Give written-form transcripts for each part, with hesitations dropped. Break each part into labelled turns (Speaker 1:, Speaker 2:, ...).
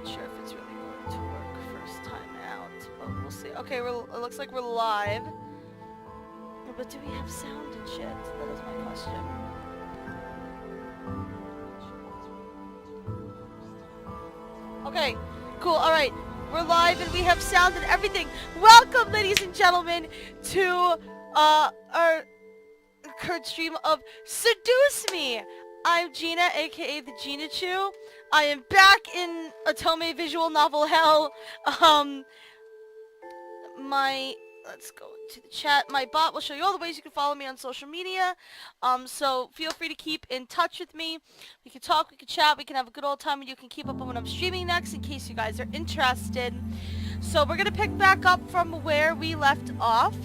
Speaker 1: not sure if it's really going to work first time out, but we'll see. Okay, it looks like we're live. But do we have sound and shit? That is my question. Okay, cool, alright. We're live and we have sound and everything. Welcome, ladies and gentlemen, to our current stream of Seduce Me. I'm Gina, aka the Gina Chu. I am back in Otome visual novel hell. Let's go to the chat. My bot will show you all the ways you can follow me on social media. So feel free to keep in touch with me. We can talk, we can chat, we can have a good old time, and you can keep up on when I'm streaming next in case you guys are interested. So we're gonna pick back up from where we left off.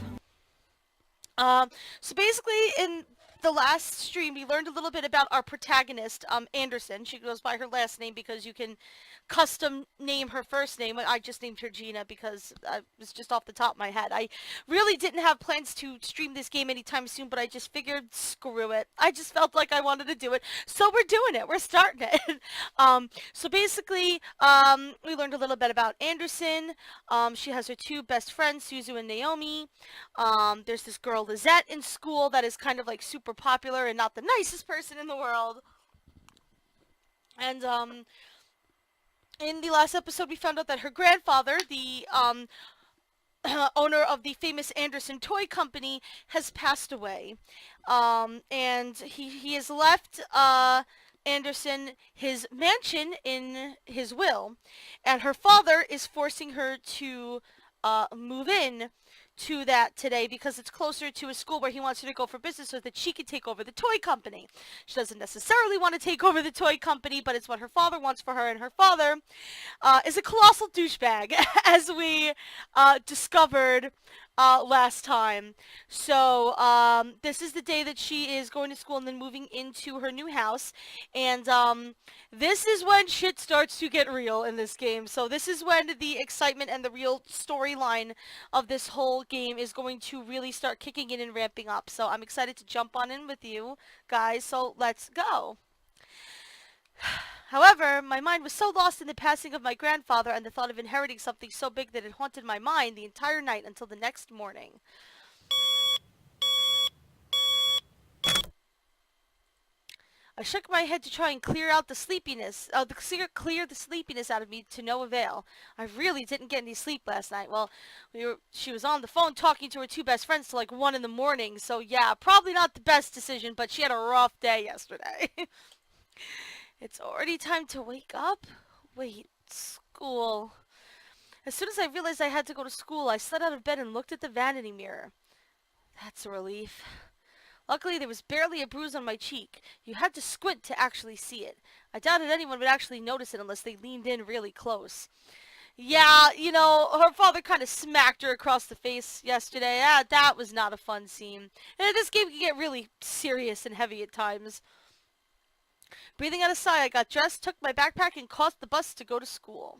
Speaker 1: So basically in the last stream, we learned a little bit about our protagonist, Anderson. She goes by her last name because you can custom name her first name. I just named her Gina because it was just off the top of my head. I really didn't have plans to stream this game anytime soon, but I just figured, screw it. I just felt like I wanted to do it, so we're doing it. We're starting it. So basically, we learned a little bit about Anderson. She has her two best friends, Suzu and Naomi. There's this girl, Lizette, in school that is kind of like super popular and not the nicest person in the world. And, in the last episode, we found out that her grandfather, the owner of the famous Anderson Toy Company, has passed away. And he has left Anderson his mansion in his will. And her father is forcing her to move in to that today because it's closer to a school where he wants her to go for business so that she can take over the toy company. She doesn't necessarily want to take over the toy company, but it's what her father wants for her, and her father is a colossal douchebag, as we discovered last time. So this is the day that she is going to school and then moving into her new house, and this is when shit starts to get real in this game. So this is when the excitement and the real storyline of this whole game is going to really start kicking in and ramping up. So I'm excited to jump on in with you guys, so let's go. However, my mind was so lost in the passing of my grandfather and the thought of inheriting something so big that it haunted my mind the entire night until the next morning. I shook my head to try and clear out the sleepiness, clear the sleepiness out of me, to no avail. I really didn't get any sleep last night. Well, she was on the phone talking to her two best friends till like 1 in the morning, so yeah, probably not the best decision, but she had a rough day yesterday. It's already time to wake up? Wait, school. As soon as I realized I had to go to school, I slid out of bed and looked at the vanity mirror. That's a relief. Luckily, there was barely a bruise on my cheek. You had to squint to actually see it. I doubted anyone would actually notice it unless they leaned in really close. Yeah, you know, her father kind of smacked her across the face yesterday. That was not a fun scene. And this game can get really serious and heavy at times. Breathing out a sigh, I got dressed, took my backpack, and caught the bus to go to school.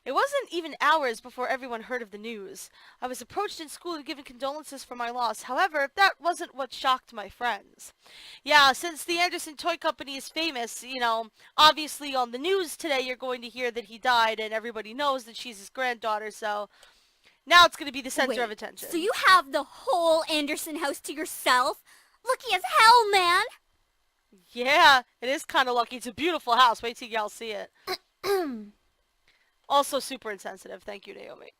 Speaker 1: It wasn't even hours before everyone heard of the news. I was approached in school and given condolences for my loss. However, that wasn't what shocked my friends. Yeah, since the Anderson Toy Company is famous, you know, obviously on the news today you're going to hear that he died, and everybody knows that she's his granddaughter, so now it's going to be the center of attention.
Speaker 2: So you have the whole Anderson house to yourself? Lucky as hell, man!
Speaker 1: Yeah, it is kind of lucky. It's a beautiful house. Wait till y'all see it. Also super insensitive. Thank you, Naomi.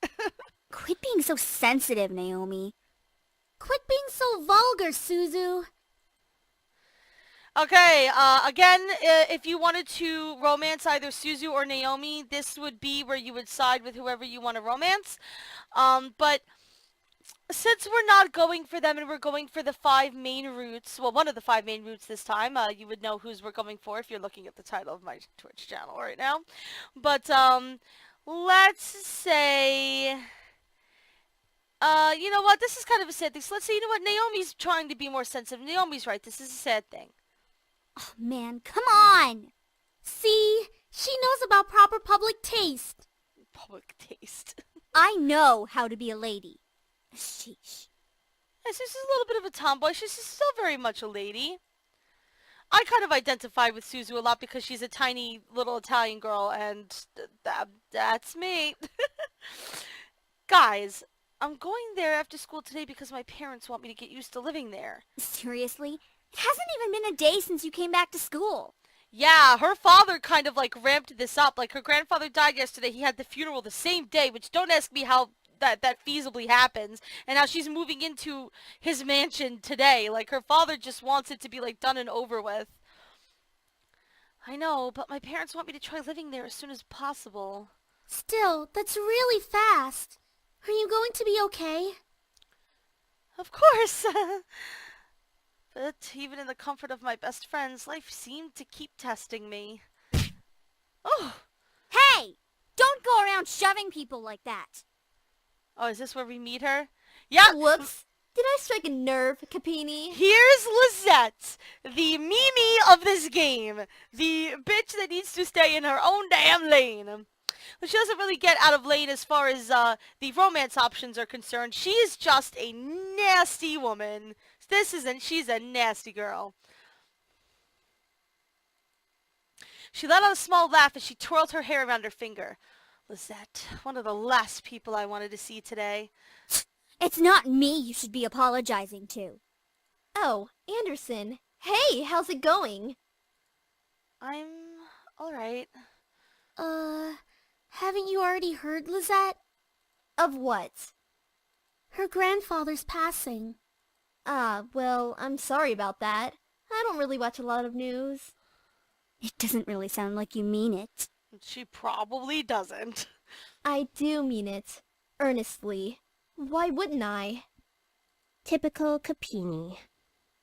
Speaker 2: Quit being so sensitive, Naomi. Quit being so vulgar, Suzu.
Speaker 1: Okay, again, if you wanted to romance either Suzu or Naomi, this would be where you would side with whoever you want to romance. But since we're not going for them and we're going for the 5 main routes, well, one of the 5 main routes this time, you would know whose we're going for if you're looking at the title of my Twitch channel right now. But, let's say, you know what, this is kind of a sad thing. So let's say, you know what, Naomi's trying to be more sensitive. Naomi's right, this is a sad thing.
Speaker 2: Oh, man, come on! See? She knows about proper public taste.
Speaker 1: Public taste.
Speaker 2: I know how to be a lady. Sheesh.
Speaker 1: Yes, she's a little bit of a tomboy. She's still very much a lady. I kind of identify with Suzu a lot because she's a tiny little Italian girl, and that's me. Guys, I'm going there after school today because my parents want me to get used to living there.
Speaker 2: Seriously? It hasn't even been a day since you came back to school.
Speaker 1: Yeah, her father kind of like ramped this up. Like her grandfather died yesterday. He had the funeral the same day, which don't ask me how that feasibly happens. And now she's moving into his mansion today. Like her father just wants it to be like done and over with. I know, but my parents want me to try living there as soon as possible.
Speaker 2: Still, that's really fast. Are you going to be okay?
Speaker 1: Of course. But even in the comfort of my best friends, life seemed to keep testing me. Oh!
Speaker 2: Hey! Don't go around shoving people like that.
Speaker 1: Oh, is this where we meet her? Yeah!
Speaker 3: Whoops. Did I strike a nerve, Capini?
Speaker 1: Here's Lizette, the Mimi of this game. The bitch that needs to stay in her own damn lane. But she doesn't really get out of lane as far as the romance options are concerned. She is just a nasty woman. She's a nasty girl. She let out a small laugh as she twirled her hair around her finger. Lizette, one of the last people I wanted to see today.
Speaker 2: It's not me you should be apologizing to.
Speaker 3: Oh, Anderson. Hey, how's it going?
Speaker 1: I'm alright.
Speaker 2: Haven't you already heard, Lizette?
Speaker 3: Of what?
Speaker 2: Her grandfather's passing.
Speaker 3: Ah, well, I'm sorry about that. I don't really watch a lot of news.
Speaker 2: It doesn't really sound like you mean it.
Speaker 1: She probably doesn't.
Speaker 3: I do mean it. Earnestly. Why wouldn't I?
Speaker 4: Typical Capini.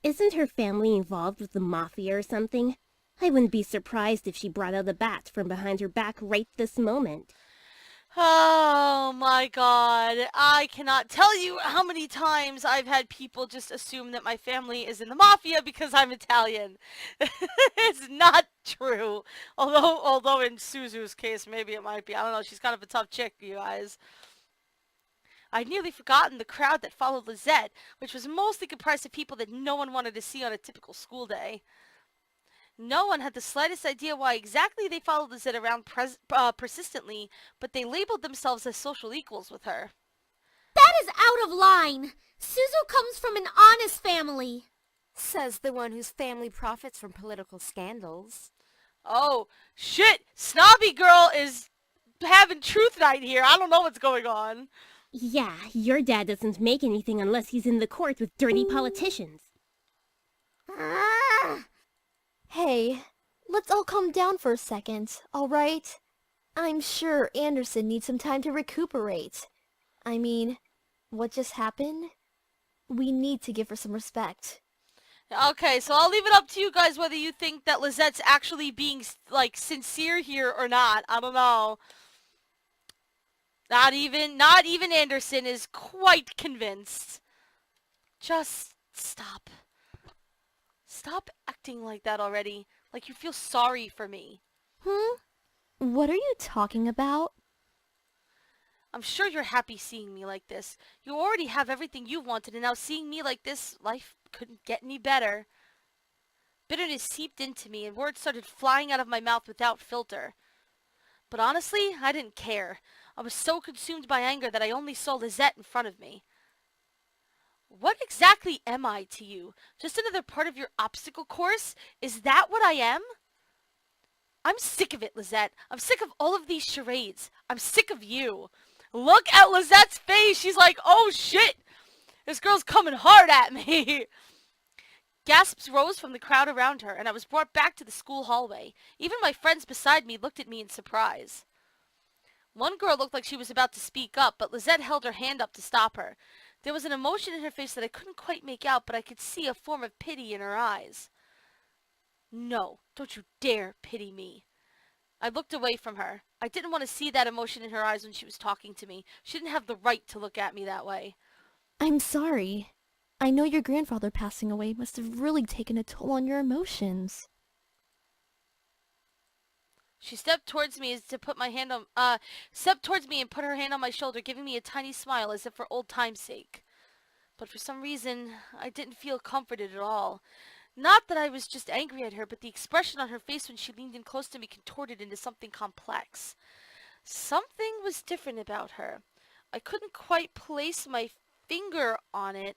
Speaker 4: Isn't her family involved with the mafia or something? I wouldn't be surprised if she brought out a bat from behind her back right this moment.
Speaker 1: Oh my god. I cannot tell you how many times I've had people just assume that my family is in the mafia because I'm Italian. It's not true. Although in Suzu's case, maybe it might be. I don't know. She's kind of a tough chick, you guys. I'd nearly forgotten the crowd that followed Lizette, which was mostly comprised of people that no one wanted to see on a typical school day. No one had the slightest idea why exactly they followed Lizette around persistently, but they labeled themselves as social equals with her.
Speaker 2: That is out of line. Suzu comes from an honest family.
Speaker 5: Says the one whose family profits from political scandals.
Speaker 1: Oh, shit! Snobby girl is having truth night here. I don't know what's going on.
Speaker 4: Yeah, your dad doesn't make anything unless he's in the court with dirty politicians.
Speaker 3: Hey, let's all calm down for a second, alright? I'm sure Anderson needs some time to recuperate. I mean, what just happened? We need to give her some respect.
Speaker 1: Okay, so I'll leave it up to you guys whether you think that Lizette's actually being, like, sincere here or not. I don't know. Not even Anderson is quite convinced. Just stop. Stop acting like that already. Like you feel sorry for me.
Speaker 3: What are you talking about?
Speaker 1: I'm sure you're happy seeing me like this. You already have everything you wanted, and now seeing me like this, life couldn't get any better. Bitterness seeped into me, and words started flying out of my mouth without filter. But honestly, I didn't care. I was so consumed by anger that I only saw Lizette in front of me. What exactly am I to you? Just another part of your obstacle course? Is that what I am? I'm sick of it, Lizette. I'm sick of all of these charades. I'm sick of you. Look at Lizette's face. She's like, oh shit. This girl's coming hard at me. Gasps rose from the crowd around her, and I was brought back to the school hallway. Even my friends beside me looked at me in surprise. One girl looked like she was about to speak up, but Lizette held her hand up to stop her. There was an emotion in her face that I couldn't quite make out, but I could see a form of pity in her eyes. No, don't you dare pity me. I looked away from her. I didn't want to see that emotion in her eyes when she was talking to me. She didn't have the right to look at me that way.
Speaker 3: I'm sorry. I know your grandfather passing away must have really taken a toll on your emotions.
Speaker 1: She stepped towards me and put her hand on my shoulder, giving me a tiny smile as if for old time's sake. But for some reason, I didn't feel comforted at all. Not that I was just angry at her, but the expression on her face when she leaned in close to me contorted into something complex. Something was different about her. I couldn't quite place my finger on it,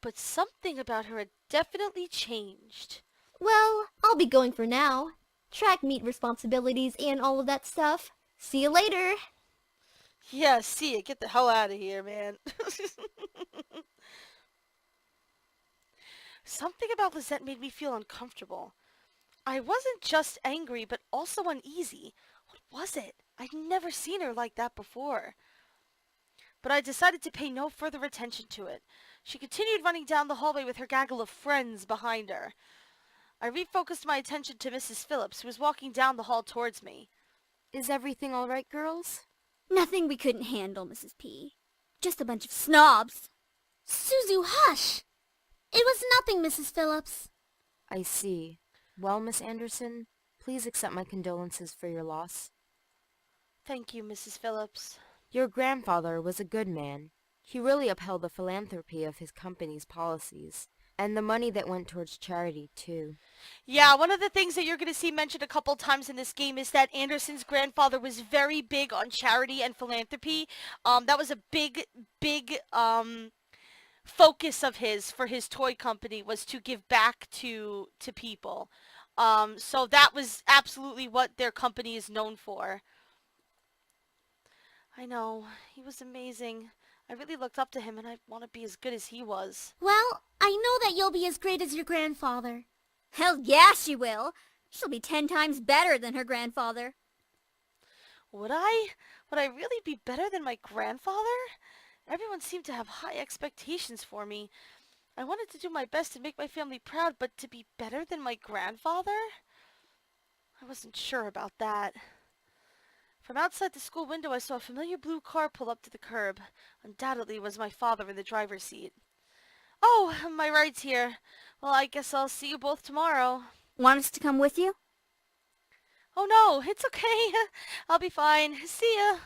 Speaker 1: but something about her had definitely changed.
Speaker 3: Well, I'll be going for now. Track meet responsibilities and all of that stuff. See you later.
Speaker 1: Yeah, see it. Get the hell out of here, man. Something about Lizette made me feel uncomfortable. I wasn't just angry, but also uneasy. What was it? I'd never seen her like that before. But I decided to pay no further attention to it. She continued running down the hallway with her gaggle of friends behind her. I refocused my attention to Mrs. Phillips, who was walking down the hall towards me.
Speaker 5: Is everything all right, girls?
Speaker 2: Nothing we couldn't handle, Mrs. P. Just a bunch of snobs. Suzu, hush! It was nothing, Mrs. Phillips.
Speaker 5: I see. Well, Miss Anderson, please accept my condolences for your loss.
Speaker 1: Thank you, Mrs. Phillips.
Speaker 5: Your grandfather was a good man. He really upheld the philanthropy of his company's policies, and the money that went towards charity, too.
Speaker 1: Yeah, one of the things that you're going to see mentioned a couple times in this game is that Anderson's grandfather was very big on charity and philanthropy. That was a big focus of his for his toy company, was to give back to people. So that was absolutely what their company is known for. I know, he was amazing. I really looked up to him, and I want to be as good as he was.
Speaker 2: Well, I know that you'll be as great as your grandfather. Hell yeah, she will. She'll be 10 times better than her grandfather.
Speaker 1: Would I? Would I really be better than my grandfather? Everyone seemed to have high expectations for me. I wanted to do my best to make my family proud, but to be better than my grandfather? I wasn't sure about that. From outside the school window, I saw a familiar blue car pull up to the curb. Undoubtedly, it was my father in the driver's seat. Oh, my ride's here. Well, I guess I'll see you both tomorrow.
Speaker 2: Want us to come with you?
Speaker 1: Oh no, it's okay. I'll be fine. See ya.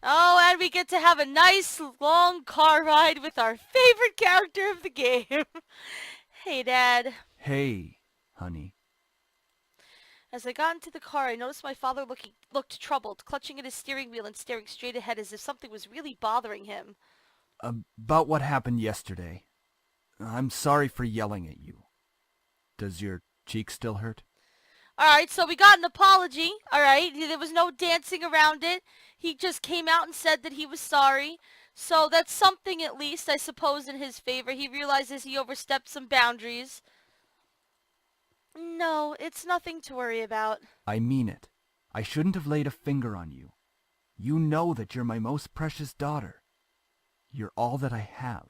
Speaker 1: Oh, and we get to have a nice long car ride with our favorite character of the game. Hey, Dad.
Speaker 6: Hey, honey.
Speaker 1: As I got into the car, I noticed my father looked troubled, clutching at his steering wheel and staring straight ahead as if something was really bothering him.
Speaker 6: About what happened yesterday. I'm sorry for yelling at you. Does your cheek still hurt?
Speaker 1: Alright, so we got an apology, alright? There was no dancing around it. He just came out and said that he was sorry. So that's something, at least, I suppose, in his favor. He realizes he overstepped some boundaries. No, it's nothing to worry about.
Speaker 6: I mean it. I shouldn't have laid a finger on you. You know that you're my most precious daughter. You're all that I have.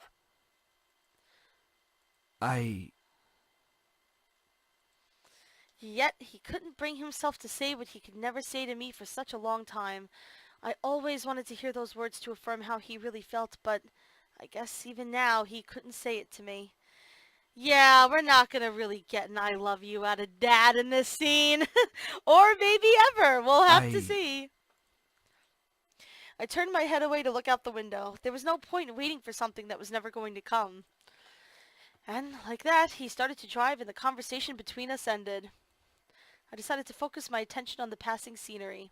Speaker 1: Yet he couldn't bring himself to say what he could never say to me for such a long time. I always wanted to hear those words to affirm how he really felt, but I guess even now he couldn't say it to me. Yeah, we're not gonna really get an I love you out of Dad in this scene. Or maybe ever. We'll have to see. I turned my head away to look out the window. There was no point in waiting for something that was never going to come. And like that, he started to drive and the conversation between us ended. I decided to focus my attention on the passing scenery.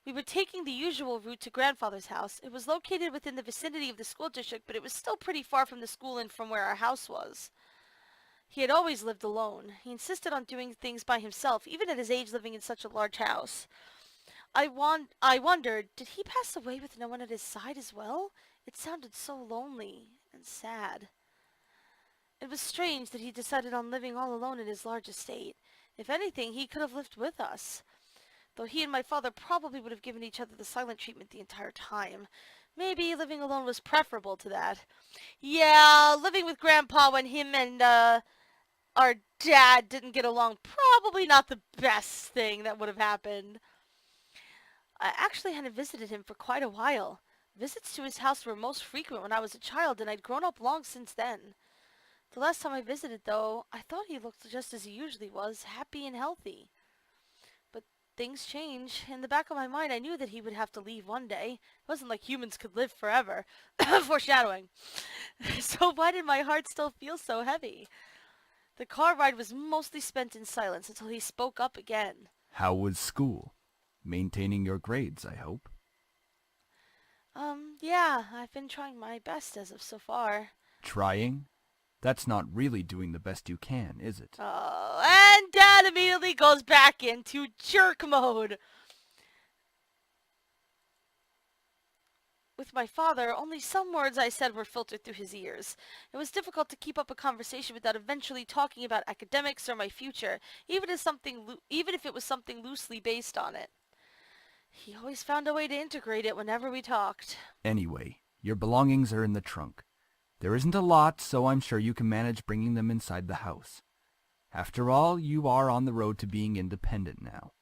Speaker 1: We were taking the usual route to Grandfather's house. It was located within the vicinity of the school district, but it was still pretty far from the school and from where our house was. He had always lived alone. He insisted on doing things by himself, even at his age living in such a large house. I wondered, did he pass away with no one at his side as well? It sounded so lonely and sad. It was strange that he decided on living all alone in his large estate. If anything, he could have lived with us. Though he and my father probably would have given each other the silent treatment the entire time. Maybe living alone was preferable to that. Yeah, living with Grandpa when him and, our dad didn't get along, probably not the best thing that would have happened. I actually hadn't visited him for quite a while. Visits to his house were most frequent when I was a child, and I'd grown up long since then. The last time I visited, though, I thought he looked just as he usually was, happy and healthy. But things change. In the back of my mind, I knew that he would have to leave one day. It wasn't like humans could live forever. Foreshadowing. So why did my heart still feel so heavy? The car ride was mostly spent in silence until he spoke up again.
Speaker 6: How was school? Maintaining your grades, I hope.
Speaker 1: Yeah, I've been trying my best as of so far.
Speaker 6: Trying? That's not really doing the best you can, is it?
Speaker 1: Oh, and Dad immediately goes back into jerk mode. With my father, only some words I said were filtered through his ears. It was difficult to keep up a conversation without eventually talking about academics or my future, even if it was something loosely based on it. He always found a way to integrate it whenever we talked.
Speaker 6: Anyway, your belongings are in the trunk. There isn't a lot, so I'm sure you can manage bringing them inside the house. After all, you are on the road to being independent now.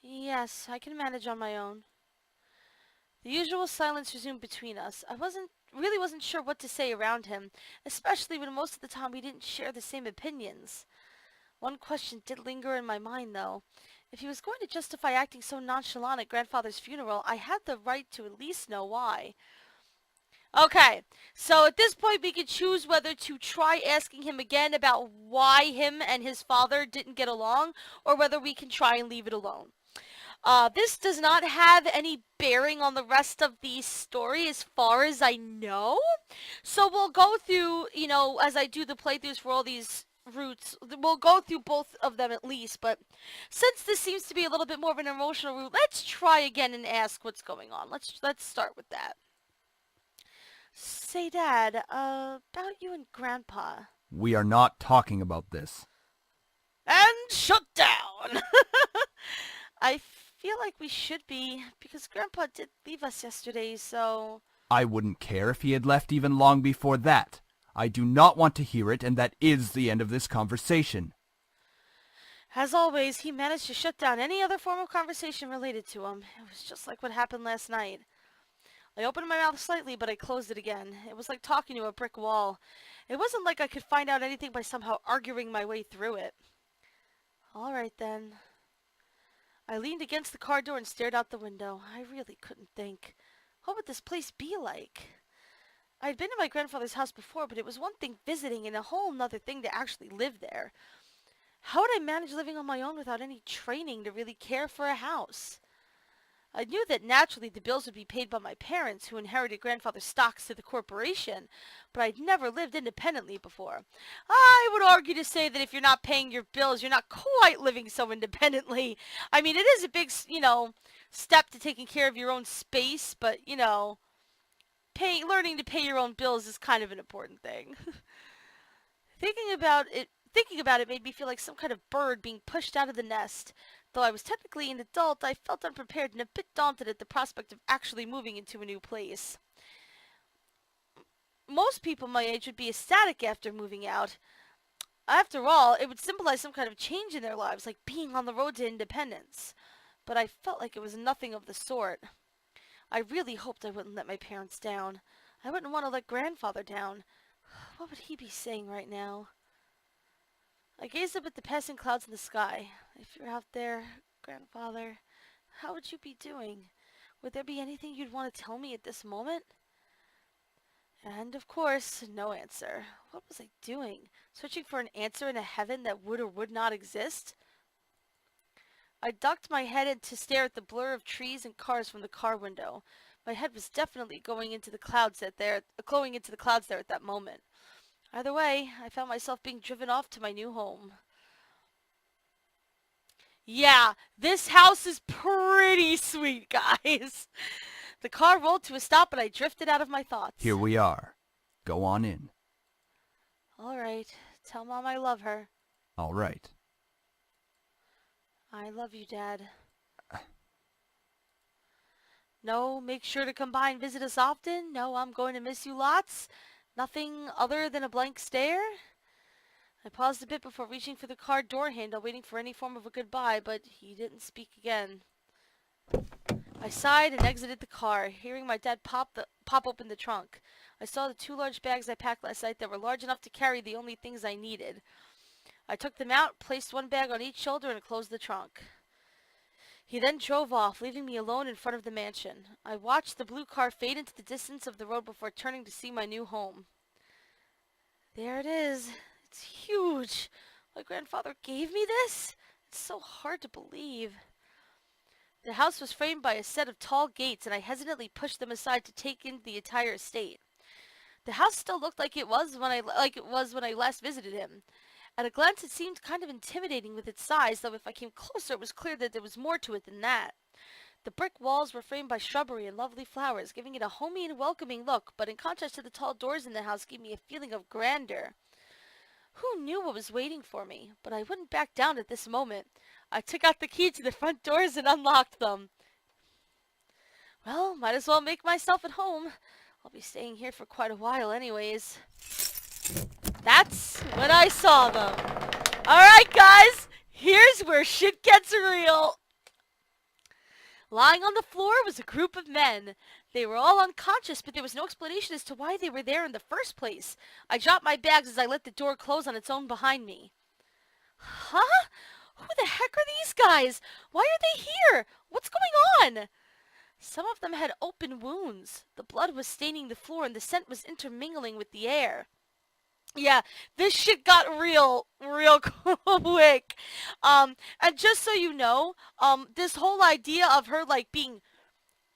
Speaker 1: Yes, I can manage on my own. The usual silence resumed between us. I really wasn't sure what to say around him, especially when most of the time we didn't share the same opinions. One question did linger in my mind, though. If he was going to justify acting so nonchalant at Grandfather's funeral, I had the right to at least know why. Okay, so at this point we could choose whether to try asking him again about why him and his father didn't get along, or whether we can try and leave it alone. This does not have any bearing on the rest of the story as far as I know. So we'll go through, as I do the playthroughs for all these routes, we'll go through both of them at least. But since this seems to be a little bit more of an emotional route, let's try again and ask what's going on. Let's start with that. Say, Dad, about you and Grandpa.
Speaker 6: We are not talking about this.
Speaker 1: And shut down! I feel like we should be, because Grandpa did leave us yesterday, so...
Speaker 6: I wouldn't care if he had left even long before that. I do not want to hear it, and that is the end of this conversation.
Speaker 1: As always, he managed to shut down any other form of conversation related to him. It was just like what happened last night. I opened my mouth slightly, but I closed it again. It was like talking to a brick wall. It wasn't like I could find out anything by somehow arguing my way through it. All right, then. I leaned against the car door and stared out the window. I really couldn't think. What would this place be like? I had been to my grandfather's house before, but it was one thing visiting and a whole nother thing to actually live there. How would I manage living on my own without any training to really care for a house? I knew that naturally the bills would be paid by my parents, who inherited grandfather's stocks to the corporation, but I'd never lived independently before. I would argue to say that if you're not paying your bills, you're not quite living so independently. I mean, it is a big, step to taking care of your own space, but, learning to pay your own bills is kind of an important thing. Thinking about it made me feel like some kind of bird being pushed out of the nest. Though I was technically an adult, I felt unprepared and a bit daunted at the prospect of actually moving into a new place. Most people my age would be ecstatic after moving out. After all, it would symbolize some kind of change in their lives, like being on the road to independence. But I felt like it was nothing of the sort. I really hoped I wouldn't let my parents down. I wouldn't want to let Grandfather down. What would he be saying right now? I gazed up at the passing clouds in the sky. If you're out there, Grandfather, how would you be doing? Would there be anything you'd want to tell me at this moment? And, of course, no answer. What was I doing? Searching for an answer in a heaven that would or would not exist? I ducked my head in to stare at the blur of trees and cars from the car window. My head was definitely going into the clouds there at that moment. Either way, I found myself being driven off to my new home. Yeah, this house is pretty sweet, guys. The car rolled to a stop and I drifted out of my thoughts.
Speaker 6: Here we are. Go on in.
Speaker 1: All right. Tell Mom I love her.
Speaker 6: All right.
Speaker 1: I love you, Dad. No, make sure to come by and visit us often. No, I'm going to miss you lots. Nothing other than a blank stare? I paused a bit before reaching for the car door handle, waiting for any form of a goodbye, but he didn't speak again. I sighed and exited the car, hearing my dad pop open the trunk. I saw the 2 large bags I packed last night that were large enough to carry the only things I needed. I took them out, placed one bag on each shoulder, and closed the trunk. He then drove off, leaving me alone in front of the mansion. I watched the blue car fade into the distance of the road before turning to see my new home. There it is. It's huge. My grandfather gave me this? It's so hard to believe. The house was framed by a set of tall gates, and I hesitantly pushed them aside to take in the entire estate. The house still looked like it was when I last visited him. At a glance, it seemed kind of intimidating with its size, though if I came closer, it was clear that there was more to it than that. The brick walls were framed by shrubbery and lovely flowers, giving it a homey and welcoming look, but in contrast to the tall doors in the house, gave me a feeling of grandeur. Who knew what was waiting for me? But I wouldn't back down at this moment. I took out the key to the front doors and unlocked them. Well, might as well make myself at home. I'll be staying here for quite a while anyways. That's when I saw them. Alright guys, here's where shit gets real. Lying on the floor was a group of men. They were all unconscious, but there was no explanation as to why they were there in the first place. I dropped my bags as I let the door close on its own behind me. Huh? Who the heck are these guys? Why are they here? What's going on? Some of them had open wounds. The blood was staining the floor and the scent was intermingling with the air. Yeah, this shit got real quick. And just so you know, this whole idea of her, like, being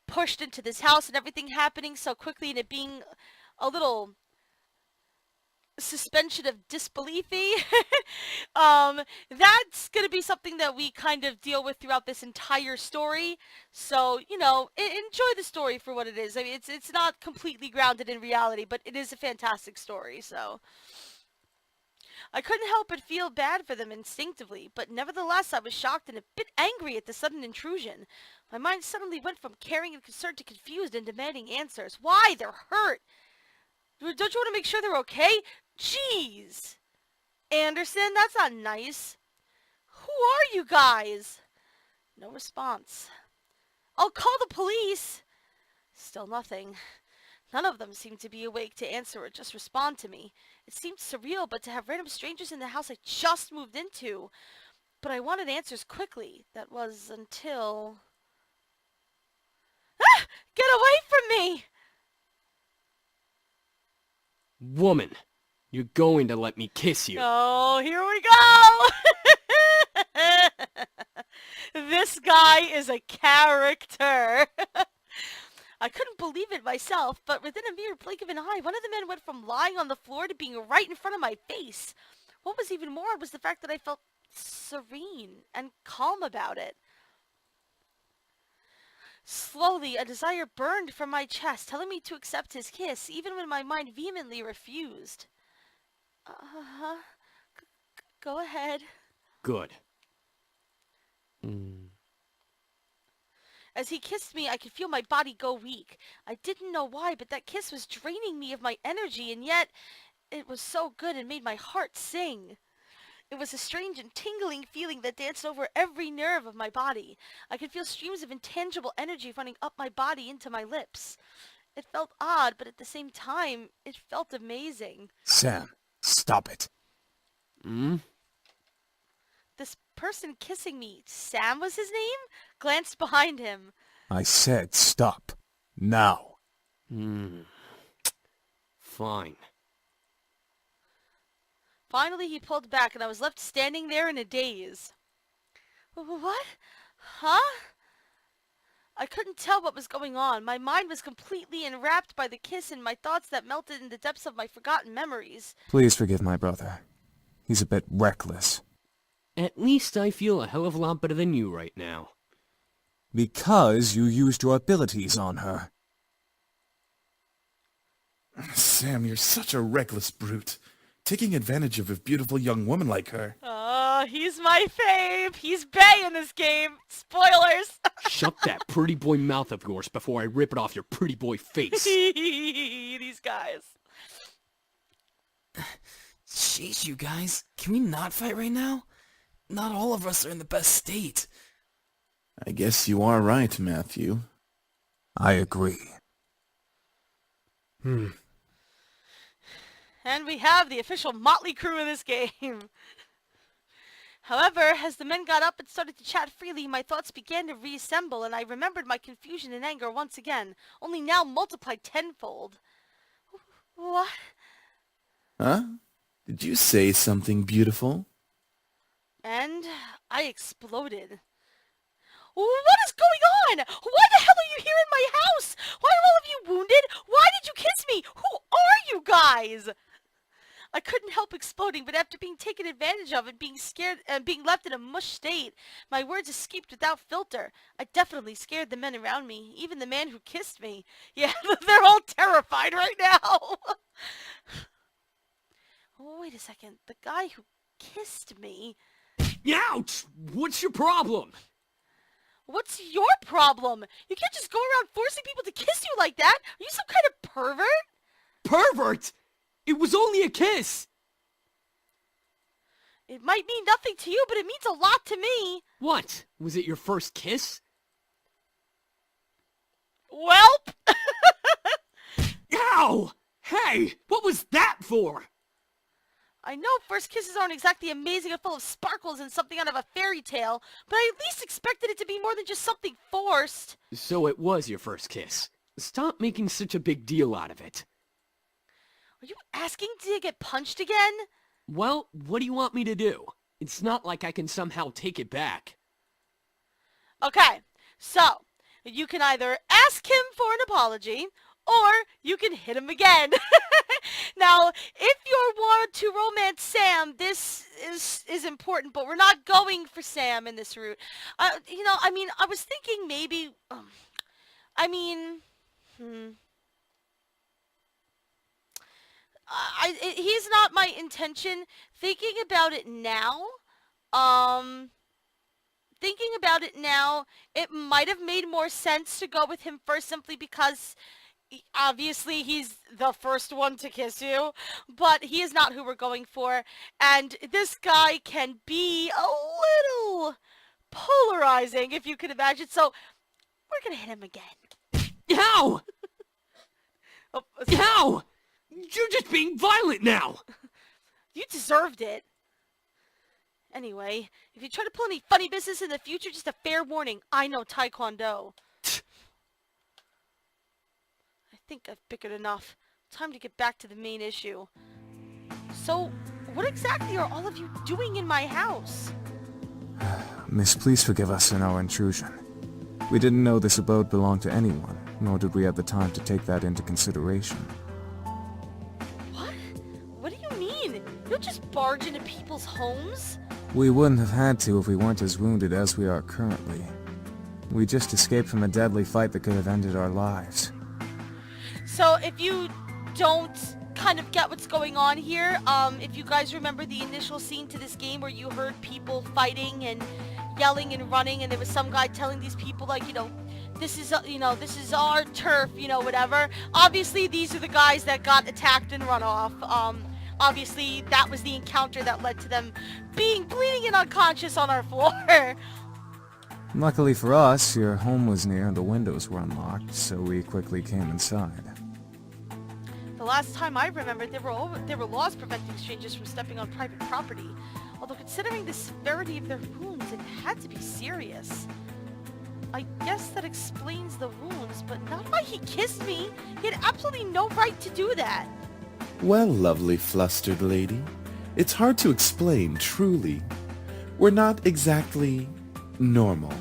Speaker 1: pushed into this house and everything happening so quickly and it being a little suspension of disbeliefy, that's gonna be something that we kind of deal with throughout this entire story. So, you know, enjoy the story for what it is. I mean, it's not completely grounded in reality, but it is a fantastic story, so. I couldn't help but feel bad for them instinctively, but nevertheless I was shocked and a bit angry at the sudden intrusion. My mind suddenly went from caring and concerned to confused and demanding answers. Why? They're hurt. Don't you want to make sure they're okay? Jeez. Anderson, that's not nice. Who are you guys? No response. I'll call the police. Still nothing. None of them seemed to be awake to answer or just respond to me. It seemed surreal, but to have random strangers in the house I just moved into. But I wanted answers quickly. That was until... Ah! Get away from me!
Speaker 7: Woman, you're going to let me kiss you.
Speaker 1: Oh, here we go! This guy is a character. I couldn't believe it myself, but within a mere blink of an eye, one of the men went from lying on the floor to being right in front of my face. What was even more was the fact that I felt serene and calm about it. Slowly, a desire burned from my chest, telling me to accept his kiss, even when my mind vehemently refused. Go ahead.
Speaker 7: Good.
Speaker 1: As he kissed me, I could feel my body go weak. I didn't know why, but that kiss was draining me of my energy, and yet it was so good and made my heart sing. It was a strange and tingling feeling that danced over every nerve of my body. I could feel streams of intangible energy running up my body into my lips. It felt odd, but at the same time, it felt amazing.
Speaker 8: Sam, stop it.
Speaker 1: This person kissing me, Sam was his name? Glanced behind him.
Speaker 8: I said stop. Now.
Speaker 7: Fine.
Speaker 1: Finally, he pulled back, and I was left standing there in a daze. What? Huh? I couldn't tell what was going on. My mind was completely enwrapped by the kiss and my thoughts that melted in the depths of my forgotten memories.
Speaker 8: Please forgive my brother. He's a bit reckless.
Speaker 7: At least I feel a hell of a lot better than you right now.
Speaker 8: Because you used your abilities on her.
Speaker 9: Sam, you're such a reckless brute. Taking advantage of a beautiful young woman like her.
Speaker 1: Oh, he's my fave. He's bae in this game. Spoilers.
Speaker 7: Shut that pretty boy mouth of yours before I rip it off your pretty boy face.
Speaker 1: These guys.
Speaker 10: Jeez, you guys. Can we not fight right now? Not all of us are in the best state.
Speaker 9: I guess you are right, Matthew.
Speaker 8: I agree.
Speaker 1: And we have the official motley crew in this game. However, as the men got up and started to chat freely, my thoughts began to reassemble, and I remembered my confusion and anger once again, only now multiplied tenfold. What?
Speaker 9: Huh? Did you say something beautiful?
Speaker 1: And I exploded. What is going on? Why the hell are you here in my house? Why are all of you wounded? Why did you kiss me? Who are you guys? I couldn't help exploding, but after being taken advantage of and being scared and being left in a mush state, my words escaped without filter. I definitely scared the men around me, even the man who kissed me. Yeah, they're all terrified right now. Oh, wait a second. The guy who kissed me...
Speaker 7: Ouch! What's your problem?
Speaker 1: What's your problem? You can't just go around forcing people to kiss you like that. Are you some kind of pervert?
Speaker 7: Pervert? It was only a kiss.
Speaker 1: It might mean nothing to you, but it means a lot to me.
Speaker 7: What? Was it your first kiss?
Speaker 1: Welp!
Speaker 7: Ow! Hey, what was that for?
Speaker 1: I know first kisses aren't exactly amazing and full of sparkles and something out of a fairy tale, but I at least expected it to be more than just something forced.
Speaker 7: So it was your first kiss. Stop making such a big deal out of it.
Speaker 1: Are you asking to get punched again?
Speaker 7: Well, what do you want me to do? It's not like I can somehow take it back.
Speaker 1: Okay, so you can either ask him for an apology, or you can hit him again. Now, if you want to romance Sam, this is important, but we're not going for Sam in this route. I was thinking maybe, he's not my intention. Thinking about it now, it might have made more sense to go with him first simply because obviously he's the first one to kiss you, but he is not who we're going for, and this guy can be a little polarizing, if you can imagine, so we're gonna hit him again.
Speaker 7: Ow!
Speaker 1: Oh,
Speaker 7: Ow! You're just being violent now!
Speaker 1: You deserved it. Anyway, if you try to pull any funny business in the future, just a fair warning, I know Taekwondo. I think I've bickered enough. Time to get back to the main issue. So, what exactly are all of you doing in my house?
Speaker 8: Miss, please forgive us in our intrusion. We didn't know this abode belonged to anyone, nor did we have the time to take that into consideration.
Speaker 1: What? What do you mean? You don't just barge into people's homes?
Speaker 8: We wouldn't have had to if we weren't as wounded as we are currently. We just escaped from a deadly fight that could have ended our lives.
Speaker 1: So if you don't kind of get what's going on here, if you guys remember the initial scene to this game where you heard people fighting and yelling and running, and there was some guy telling these people, like, this is our turf, whatever. Obviously, these are the guys that got attacked and run off. Obviously, that was the encounter that led to them being bleeding and unconscious on our floor.
Speaker 8: Luckily for us, your home was near and the windows were unlocked, so we quickly came inside.
Speaker 1: The last time I remembered, there were laws preventing strangers from stepping on private property. Although considering the severity of their wounds, it had to be serious. I guess that explains the wounds, but not why he kissed me. He had absolutely no right to do that.
Speaker 9: Well, lovely flustered lady, it's hard to explain, truly. We're not exactly normal.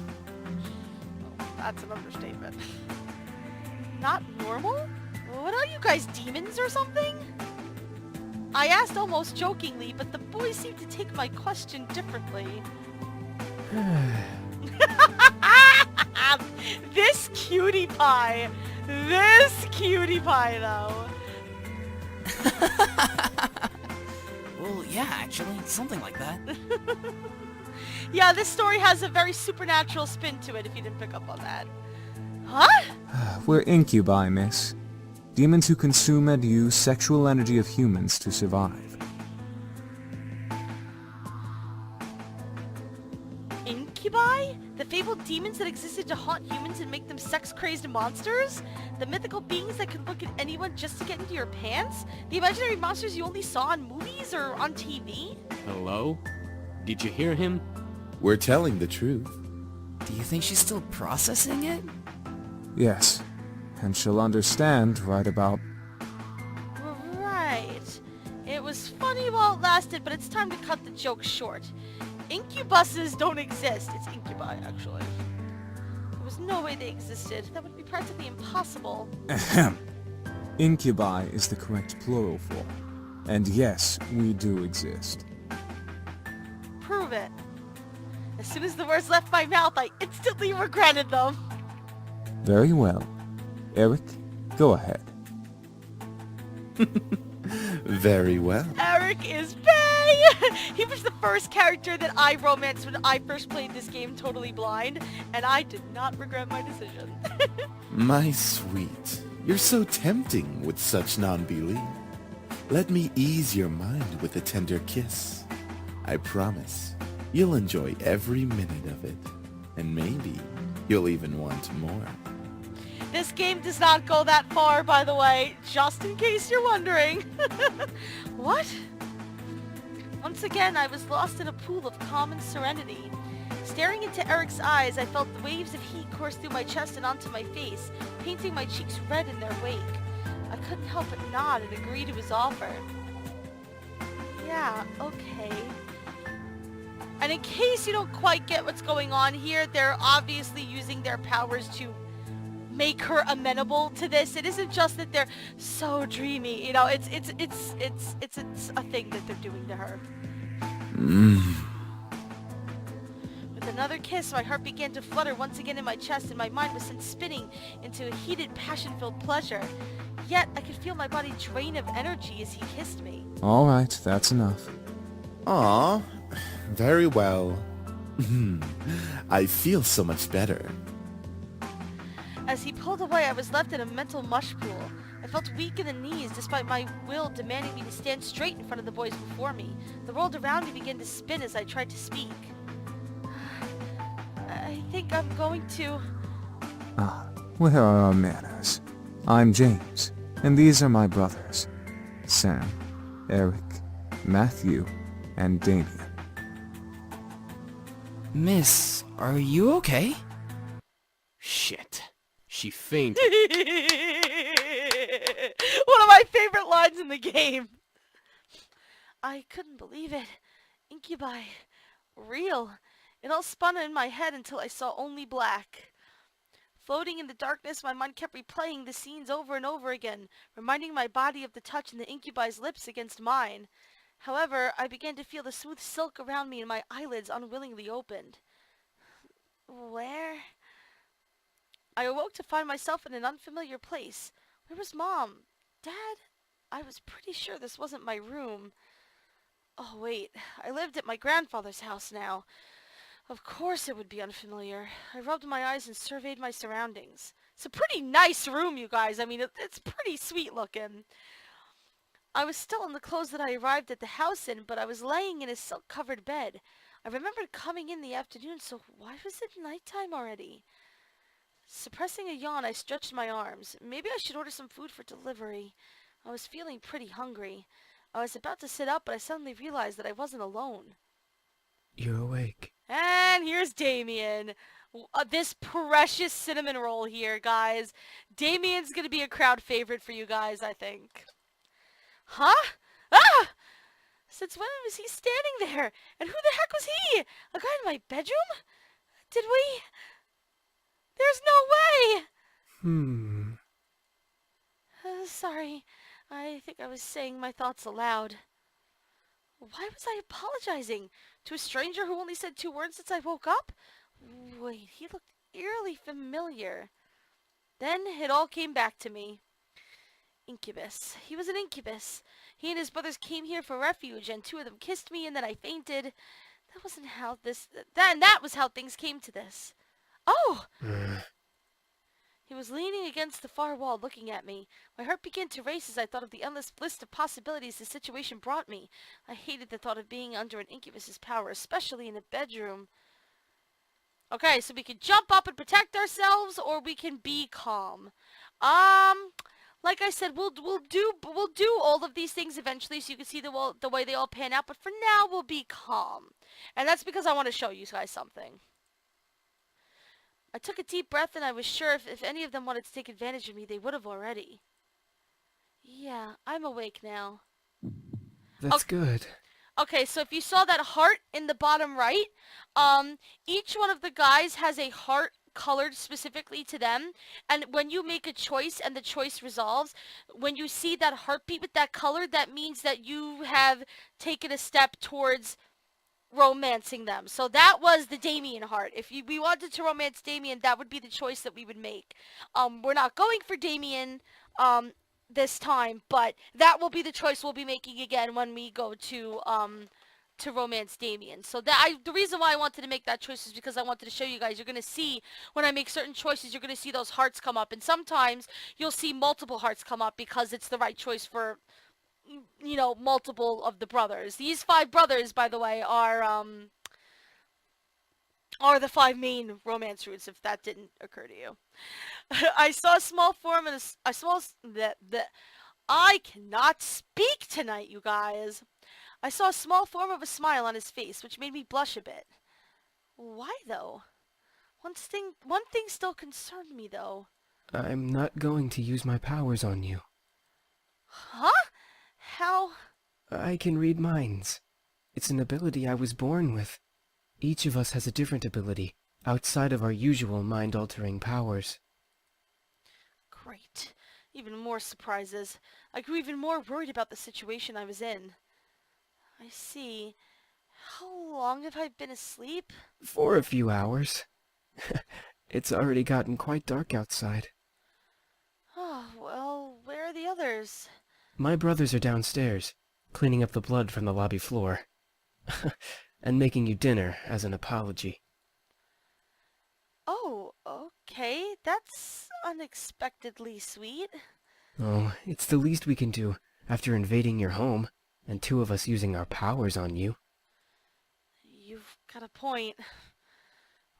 Speaker 1: That's an understatement. Not normal? What are you guys, demons or something? I asked almost jokingly, but the boys seemed to take my question differently. This cutie pie, though.
Speaker 10: Well, yeah, actually, something like that.
Speaker 1: Yeah, this story has a very supernatural spin to it, if you didn't pick up on that. Huh?
Speaker 8: We're incubi, miss. Demons who consume and use sexual energy of humans to survive.
Speaker 1: Incubi? The fabled demons that existed to haunt humans and make them sex-crazed monsters? The mythical beings that could look at anyone just to get into your pants? The imaginary monsters you only saw in movies or on TV?
Speaker 7: Hello? Did you hear him?
Speaker 9: We're telling the truth.
Speaker 10: Do you think she's still processing it?
Speaker 8: Yes, and she'll understand right about...
Speaker 1: Right. It was funny while it lasted, but it's time to cut the joke short. Incubuses don't exist. It's incubi, actually. There was no way they existed. That would be practically impossible.
Speaker 8: Ahem. Incubi is the correct plural form. And yes, we do exist.
Speaker 1: Prove it. As soon as the words left my mouth, I instantly regretted them.
Speaker 8: Very well. Eric, go ahead.
Speaker 9: Very well.
Speaker 1: Eric is bae! He was the first character that I romanced when I first played this game totally blind, and I did not regret my decision.
Speaker 9: My sweet, you're so tempting with such non-belief. Let me ease your mind with a tender kiss. I promise you'll enjoy every minute of it, and maybe you'll even want more.
Speaker 1: This game does not go that far, by the way, just in case you're wondering. What? Once again, I was lost in a pool of calm and serenity. Staring into Eric's eyes, I felt the waves of heat course through my chest and onto my face, painting my cheeks red in their wake. I couldn't help but nod and agree to his offer. Yeah, okay. And in case you don't quite get what's going on here, they're obviously using their powers to make her amenable to this. It isn't just that they're so dreamy, you know, it's a thing that they're doing to her. With another kiss, my heart began to flutter once again in my chest, and my mind was sent spinning into a heated, passion-filled pleasure. Yet, I could feel my body drain of energy as he kissed me.
Speaker 8: All right, that's enough.
Speaker 9: Aw, very well. I feel so much better.
Speaker 1: As he pulled away, I was left in a mental mush pool. I felt weak in the knees, despite my will demanding me to stand straight in front of the boys before me. The world around me began to spin as I tried to speak. I think I'm going to...
Speaker 8: Ah, where are our manners? I'm James, and these are my brothers. Sam, Eric, Matthew, and Damian.
Speaker 10: Miss, are you okay?
Speaker 7: Shit. She fainted.
Speaker 1: One of my favorite lines in the game. I couldn't believe it. Incubi. Real. It all spun in my head until I saw only black. Floating in the darkness, my mind kept replaying the scenes over and over again, reminding my body of the touch and the incubi's lips against mine. However, I began to feel the smooth silk around me and my eyelids unwillingly opened. Where? I awoke to find myself in an unfamiliar place. Where was Mom? Dad? I was pretty sure this wasn't my room. Oh, wait. I lived at my grandfather's house now. Of course it would be unfamiliar. I rubbed my eyes and surveyed my surroundings. It's a pretty nice room, you guys. I mean, it's pretty sweet looking. I was still in the clothes that I arrived at the house in, but I was laying in a silk-covered bed. I remembered coming in the afternoon, so why was it nighttime already? Suppressing a yawn, I stretched my arms. Maybe I should order some food for delivery. I was feeling pretty hungry. I was about to sit up, but I suddenly realized that I wasn't alone.
Speaker 10: You're awake.
Speaker 1: And here's Damian. This precious cinnamon roll here, guys. Damian's gonna be a crowd favorite for you guys, I think. Huh? Ah! Since when was he standing there? And who the heck was he? A guy in my bedroom? Did we... There's no way! Sorry. I think I was saying my thoughts aloud. Why was I apologizing? To a stranger who only said 2 words since I woke up? Wait, he looked eerily familiar. Then it all came back to me. Incubus. He was an incubus. He and his brothers came here for refuge, and 2 of them kissed me, and then I fainted. That wasn't how this... That was how things came to this. Oh! He was leaning against the far wall, looking at me. My heart began to race as I thought of the endless list of possibilities the situation brought me. I hated the thought of being under an incubus's power, especially in a bedroom. Okay, so we can jump up and protect ourselves, or we can be calm. Like I said, we'll do all of these things eventually, so you can see the way they all pan out. But for now, we'll be calm. And that's because I want to show you guys something. I took a deep breath and I was sure if any of them wanted to take advantage of me, they would have already. Yeah, I'm awake now.
Speaker 10: That's good.
Speaker 1: Okay, so if you saw that heart in the bottom right, each one of the guys has a heart colored specifically to them, and when you make a choice and the choice resolves, when you see that heartbeat with that color, that means that you have taken a step towards romancing them. So that was the Damian heart. If we wanted to romance Damian, that would be the choice that we would make. We're not going for Damian this time, but that will be the choice we'll be making again when we go to romance Damian. So the reason why I wanted to make that choice is because I wanted to show you guys. You're gonna see when I make certain choices, you're gonna see those hearts come up, and sometimes you'll see multiple hearts come up because it's the right choice for multiple of the brothers. These 5 brothers, by the way, are the 5 main romance roots, if that didn't occur to you. I saw a small form and I cannot speak tonight, you guys. I saw a small form of a smile on his face, which made me blush a bit. Why, though? One thing still concerned me, though.
Speaker 10: I'm not going to use my powers on you.
Speaker 1: Huh? How?
Speaker 10: I can read minds. It's an ability I was born with. Each of us has a different ability, outside of our usual mind-altering powers.
Speaker 1: Great. Even more surprises. I grew even more worried about the situation I was in. I see. How long have I been asleep?
Speaker 10: For a few hours. It's already gotten quite dark outside.
Speaker 1: Oh, well, where are the others?
Speaker 10: My brothers are downstairs, cleaning up the blood from the lobby floor. And making you dinner as an apology.
Speaker 1: Oh, okay. That's unexpectedly sweet.
Speaker 10: Oh, it's the least we can do after invading your home, and 2 of us using our powers on you.
Speaker 1: You've got a point.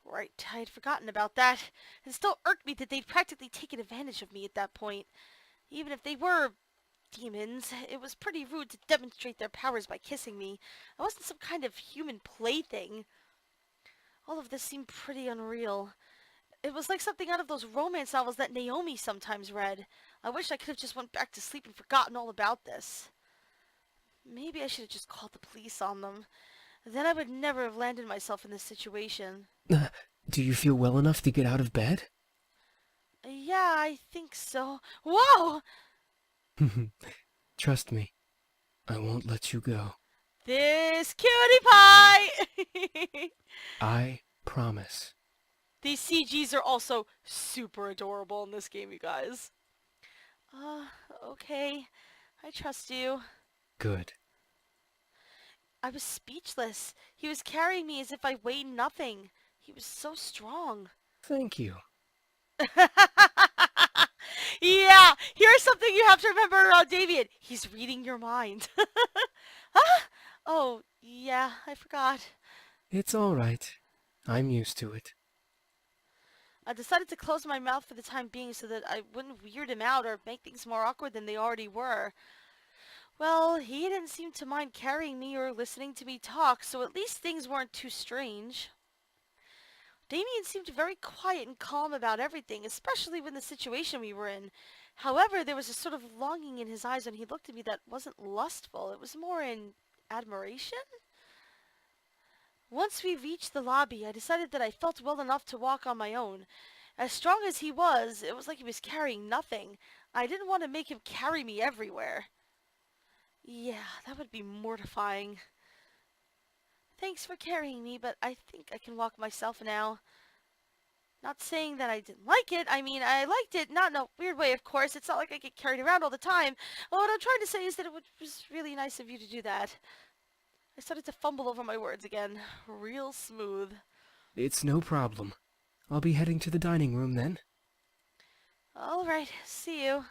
Speaker 1: Right, I'd forgotten about that. It still irked me that they'd practically taken advantage of me at that point. Even if they were demons, it was pretty rude to demonstrate their powers by kissing me. I wasn't some kind of human plaything. All of this seemed pretty unreal. It was like something out of those romance novels that Naomi sometimes read. I wish I could have just went back to sleep and forgotten all about this. Maybe I should have just called the police on them. Then I would never have landed myself in this situation.
Speaker 10: Do you feel well enough to get out of bed?
Speaker 1: Yeah, I think so. Whoa!
Speaker 10: Trust me, I won't let you go.
Speaker 1: This cutie pie!
Speaker 10: I promise.
Speaker 1: These CGs are also super adorable in this game, you guys. Okay. I trust you.
Speaker 10: Good.
Speaker 1: I was speechless. He was carrying me as if I weighed nothing. He was so strong.
Speaker 10: Thank you.
Speaker 1: Yeah, here's something you have to remember, Damian. He's reading your mind. Huh? Oh, yeah, I forgot.
Speaker 10: It's all right. I'm used to it.
Speaker 1: I decided to close my mouth for the time being so that I wouldn't weird him out or make things more awkward than they already were. Well, he didn't seem to mind carrying me or listening to me talk, so at least things weren't too strange. Damian seemed very quiet and calm about everything, especially when the situation we were in. However, there was a sort of longing in his eyes when he looked at me that wasn't lustful. It was more in admiration? Once we reached the lobby, I decided that I felt well enough to walk on my own. As strong as he was, it was like he was carrying nothing. I didn't want to make him carry me everywhere. Yeah, that would be mortifying. Thanks for carrying me, but I think I can walk myself now. Not saying that I didn't like it. I mean, I liked it, not in a weird way, of course. It's not like I get carried around all the time. What I'm trying to say is that it was really nice of you to do that. I started to fumble over my words again. Real smooth.
Speaker 10: It's no problem. I'll be heading to the dining room then.
Speaker 1: All right, see you.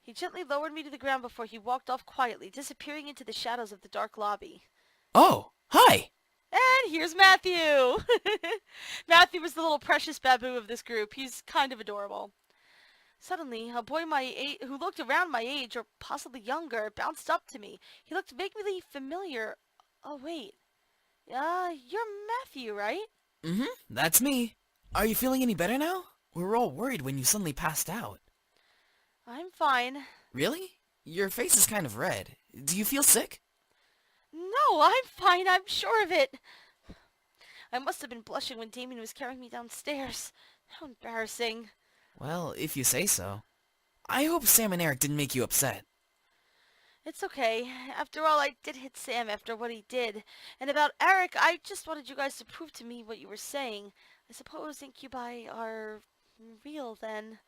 Speaker 1: He gently lowered me to the ground before he walked off quietly, disappearing into the shadows of the dark lobby.
Speaker 10: Oh, hi!
Speaker 1: And here's Matthew! Matthew was the little precious babu of this group. He's kind of adorable. Suddenly, a boy who looked around my age, or possibly younger, bounced up to me. He looked vaguely familiar. Oh, wait. You're Matthew, right?
Speaker 11: Mm-hmm, that's me. Are you feeling any better now? We were all worried when you suddenly passed out.
Speaker 1: I'm fine.
Speaker 11: Really? Your face is kind of red. Do you feel sick?
Speaker 1: No, I'm fine, I'm sure of it. I must have been blushing when Damian was carrying me downstairs. How embarrassing.
Speaker 11: Well, if you say so. I hope Sam and Eric didn't make you upset.
Speaker 1: It's okay. After all, I did hit Sam after what he did. And about Eric, I just wanted you guys to prove to me what you were saying. I suppose incubi are real then.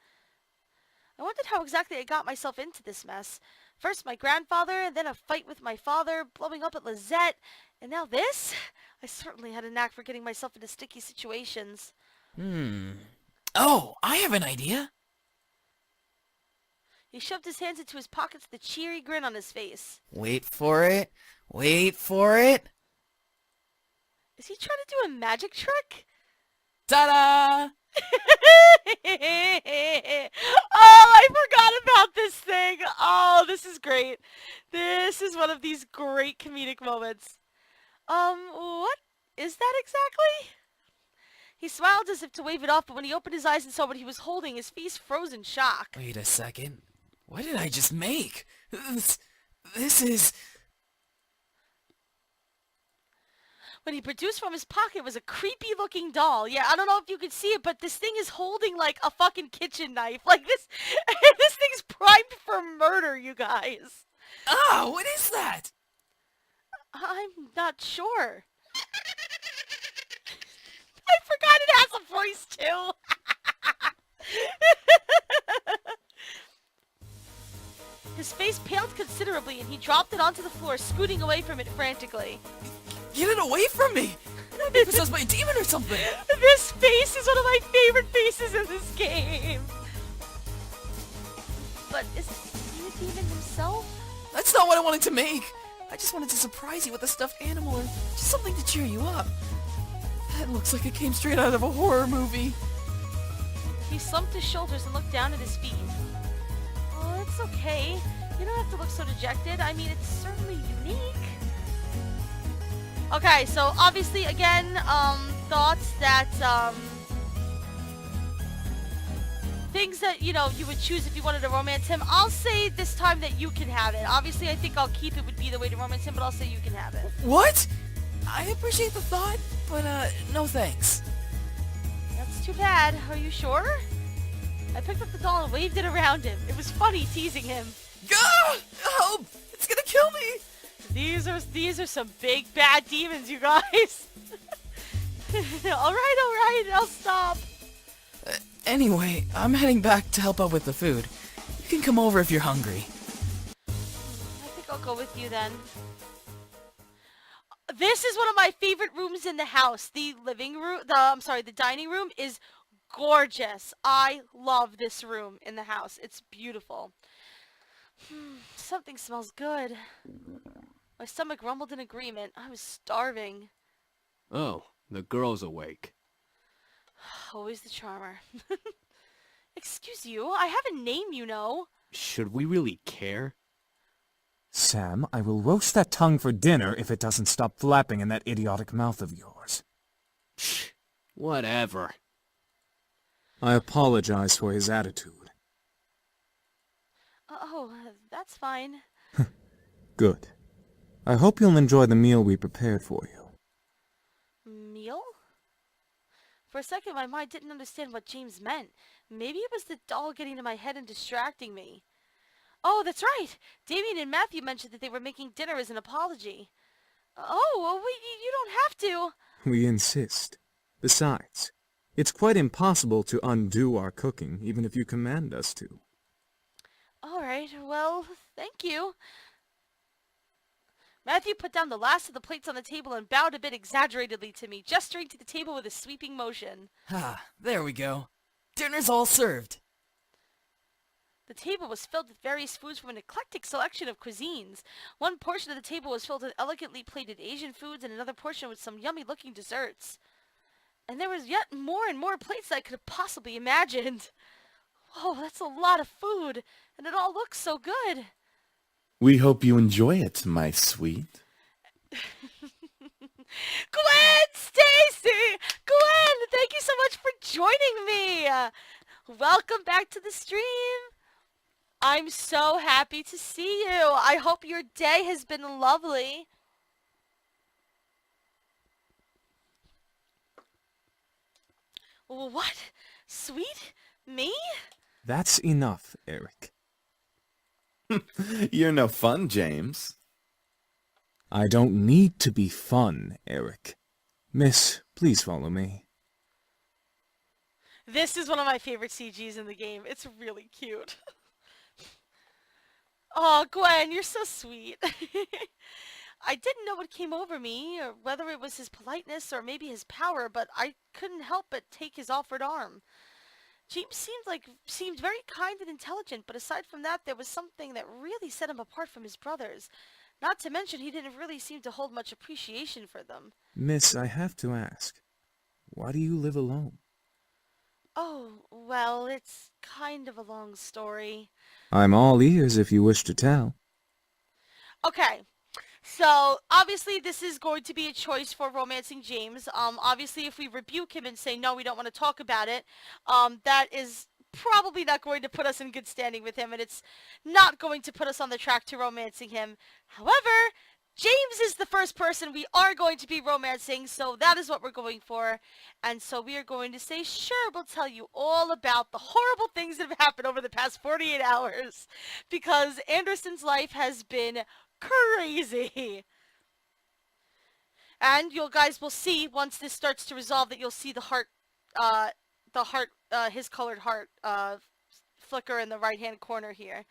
Speaker 1: I wondered how exactly I got myself into this mess. First my grandfather, then a fight with my father, blowing up at Lizette, and now this? I certainly had a knack for getting myself into sticky situations.
Speaker 11: Oh, I have an idea.
Speaker 1: He shoved his hands into his pockets with a cheery grin on his face.
Speaker 11: Wait for it. Wait for it.
Speaker 1: Is he trying to do a magic trick?
Speaker 11: Ta-da!
Speaker 1: Oh, I forgot about this thing. Oh, this is great. This is one of these great comedic moments. What is that exactly? He smiled as if to wave it off, but when he opened his eyes and saw what he was holding, his face froze in shock.
Speaker 11: Wait a second. What did I just make? This is...
Speaker 1: What he produced from his pocket was a creepy-looking doll. Yeah, I don't know if you could see it, but this thing is holding, like, a fucking kitchen knife. Like, this thing's primed for murder, you guys.
Speaker 11: Ah, what is that?
Speaker 1: I'm not sure. I forgot it has a voice, too. His face paled considerably, and he dropped it onto the floor, scooting away from it frantically.
Speaker 11: Get it away from me! It might be possessed by a demon or something!
Speaker 1: This face is one of my favorite faces in this game! But is he a demon himself?
Speaker 11: That's not what I wanted to make! I just wanted to surprise you with a stuffed animal or just something to cheer you up. That looks like it came straight out of a horror movie.
Speaker 1: He slumped his shoulders and looked down at his feet. Oh, it's okay. You don't have to look so dejected. I mean, it's certainly unique. Okay, so obviously, again, thoughts that, things that, you know, you would choose if you wanted to romance him. I'll say this time that you can have it. Obviously, I think I'll keep it would be the way to romance him, but I'll say you can have it.
Speaker 11: What? I appreciate the thought, but, no thanks.
Speaker 1: That's too bad. Are you sure? I picked up the doll and waved it around him. It was funny teasing him.
Speaker 11: Gah! Help! It's gonna kill me!
Speaker 1: These are some big bad demons, you guys. Alright, I'll stop.
Speaker 11: Anyway, I'm heading back to help out with the food. You can come over if you're hungry.
Speaker 1: I think I'll go with you then. This is one of my favorite rooms in the house. The dining room is gorgeous. I love this room in the house. It's beautiful. Something smells good. My stomach rumbled in agreement. I was starving.
Speaker 7: Oh, the girl's awake.
Speaker 1: Always the charmer. Excuse you, I have a name, you know.
Speaker 7: Should we really care?
Speaker 8: Sam, I will roast that tongue for dinner if it doesn't stop flapping in that idiotic mouth of yours.
Speaker 7: Whatever.
Speaker 8: I apologize for his attitude.
Speaker 1: Oh, that's fine.
Speaker 8: Good. I hope you'll enjoy the meal we prepared for you.
Speaker 1: Meal? For a second, my mind didn't understand what James meant. Maybe it was the doll getting to my head and distracting me. Oh, that's right! Damian and Matthew mentioned that they were making dinner as an apology. Oh, well, you don't have to.
Speaker 8: We insist. Besides, it's quite impossible to undo our cooking, even if you command us to.
Speaker 1: Alright, well, thank you. Matthew put down the last of the plates on the table and bowed a bit exaggeratedly to me, gesturing to the table with a sweeping motion.
Speaker 11: Ah, there we go. Dinner's all served.
Speaker 1: The table was filled with various foods from an eclectic selection of cuisines. One portion of the table was filled with elegantly plated Asian foods, and another portion with some yummy-looking desserts. And there was yet more and more plates than I could have possibly imagined. Oh, that's a lot of food, and it all looks so good.
Speaker 9: We hope you enjoy it, my sweet.
Speaker 1: Welcome back to the stream. I'm so happy to see you. I hope your day has been lovely. What? Sweet? Me?
Speaker 8: That's enough, Eric.
Speaker 9: You're no fun, James.
Speaker 8: I don't need to be fun, Eric. Miss, please follow me.
Speaker 1: This is one of my favorite CGs in the game. It's really cute. Oh, Gwen, you're so sweet. I didn't know what came over me, or whether it was his politeness or maybe his power, but I couldn't help but take his offered arm. James seemed very kind and intelligent, but aside from that, there was something that really set him apart from his brothers. Not to mention, he didn't really seem to hold much appreciation for them.
Speaker 8: Miss, I have to ask, why do you live alone?
Speaker 1: Oh, well, it's kind of a long story.
Speaker 8: I'm all ears if you wish to tell.
Speaker 1: Okay, so obviously this is going to be a choice for romancing James. Obviously if we rebuke him and say no, we don't want to talk about it, that is probably not going to put us in good standing with him, and it's not going to put us on the track to romancing him. However, James is the first person we are going to be romancing, so that is what we're going for. And so we are going to say, sure, we'll tell you all about the horrible things that have happened over the past 48 hours. Because Anderson's life has been crazy. And you guys will see, once this starts to resolve, that you'll see the heart, his colored heart, flicker in the right-hand corner here.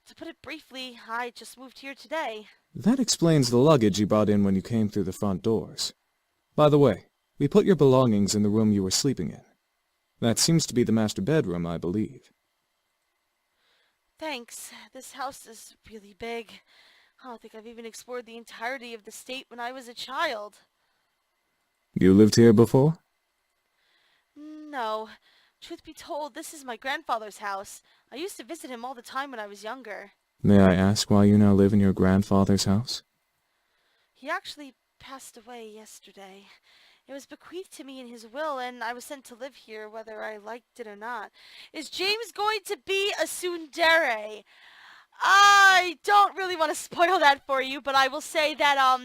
Speaker 1: To put it briefly, I just moved here today.
Speaker 8: That explains the luggage you brought in when you came through the front doors. By the way, we put your belongings in the room you were sleeping in. That seems to be the master bedroom, I believe.
Speaker 1: Thanks. This house is really big. I don't think I've even explored the entirety of the state when I was a child.
Speaker 8: You lived here before?
Speaker 1: No. Truth be told, this is my grandfather's house. I used to visit him all the time when I was younger.
Speaker 8: May I ask why you now live in your grandfather's house?
Speaker 1: He actually passed away yesterday. It was bequeathed to me in his will, and I was sent to live here whether I liked it or not. Is James going to be a tsundere? I don't really want to spoil that for you, but I will say that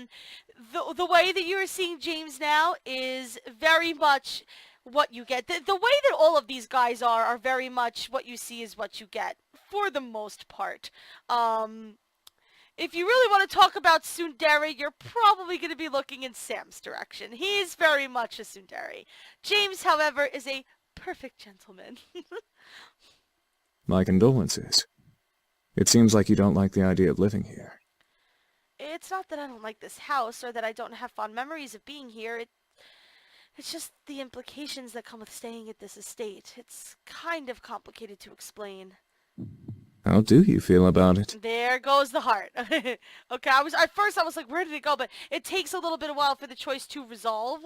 Speaker 1: the way that you are seeing James now is very much what you get. The way that all of these guys are very much what you see is what you get, for the most part. If you really want to talk about tsundere, you're probably going to be looking in Sam's direction. He's very much a tsundere. James, however, is a perfect gentleman.
Speaker 8: My condolences. It seems like you don't like the idea of living here.
Speaker 1: It's not that I don't like this house or that I don't have fond memories of being here. It's just the implications that come with staying at this estate. It's kind of complicated to explain.
Speaker 8: How do you feel about it?
Speaker 1: There goes the heart. Okay, at first I was like, where did it go? But it takes a little bit of while for the choice to resolve.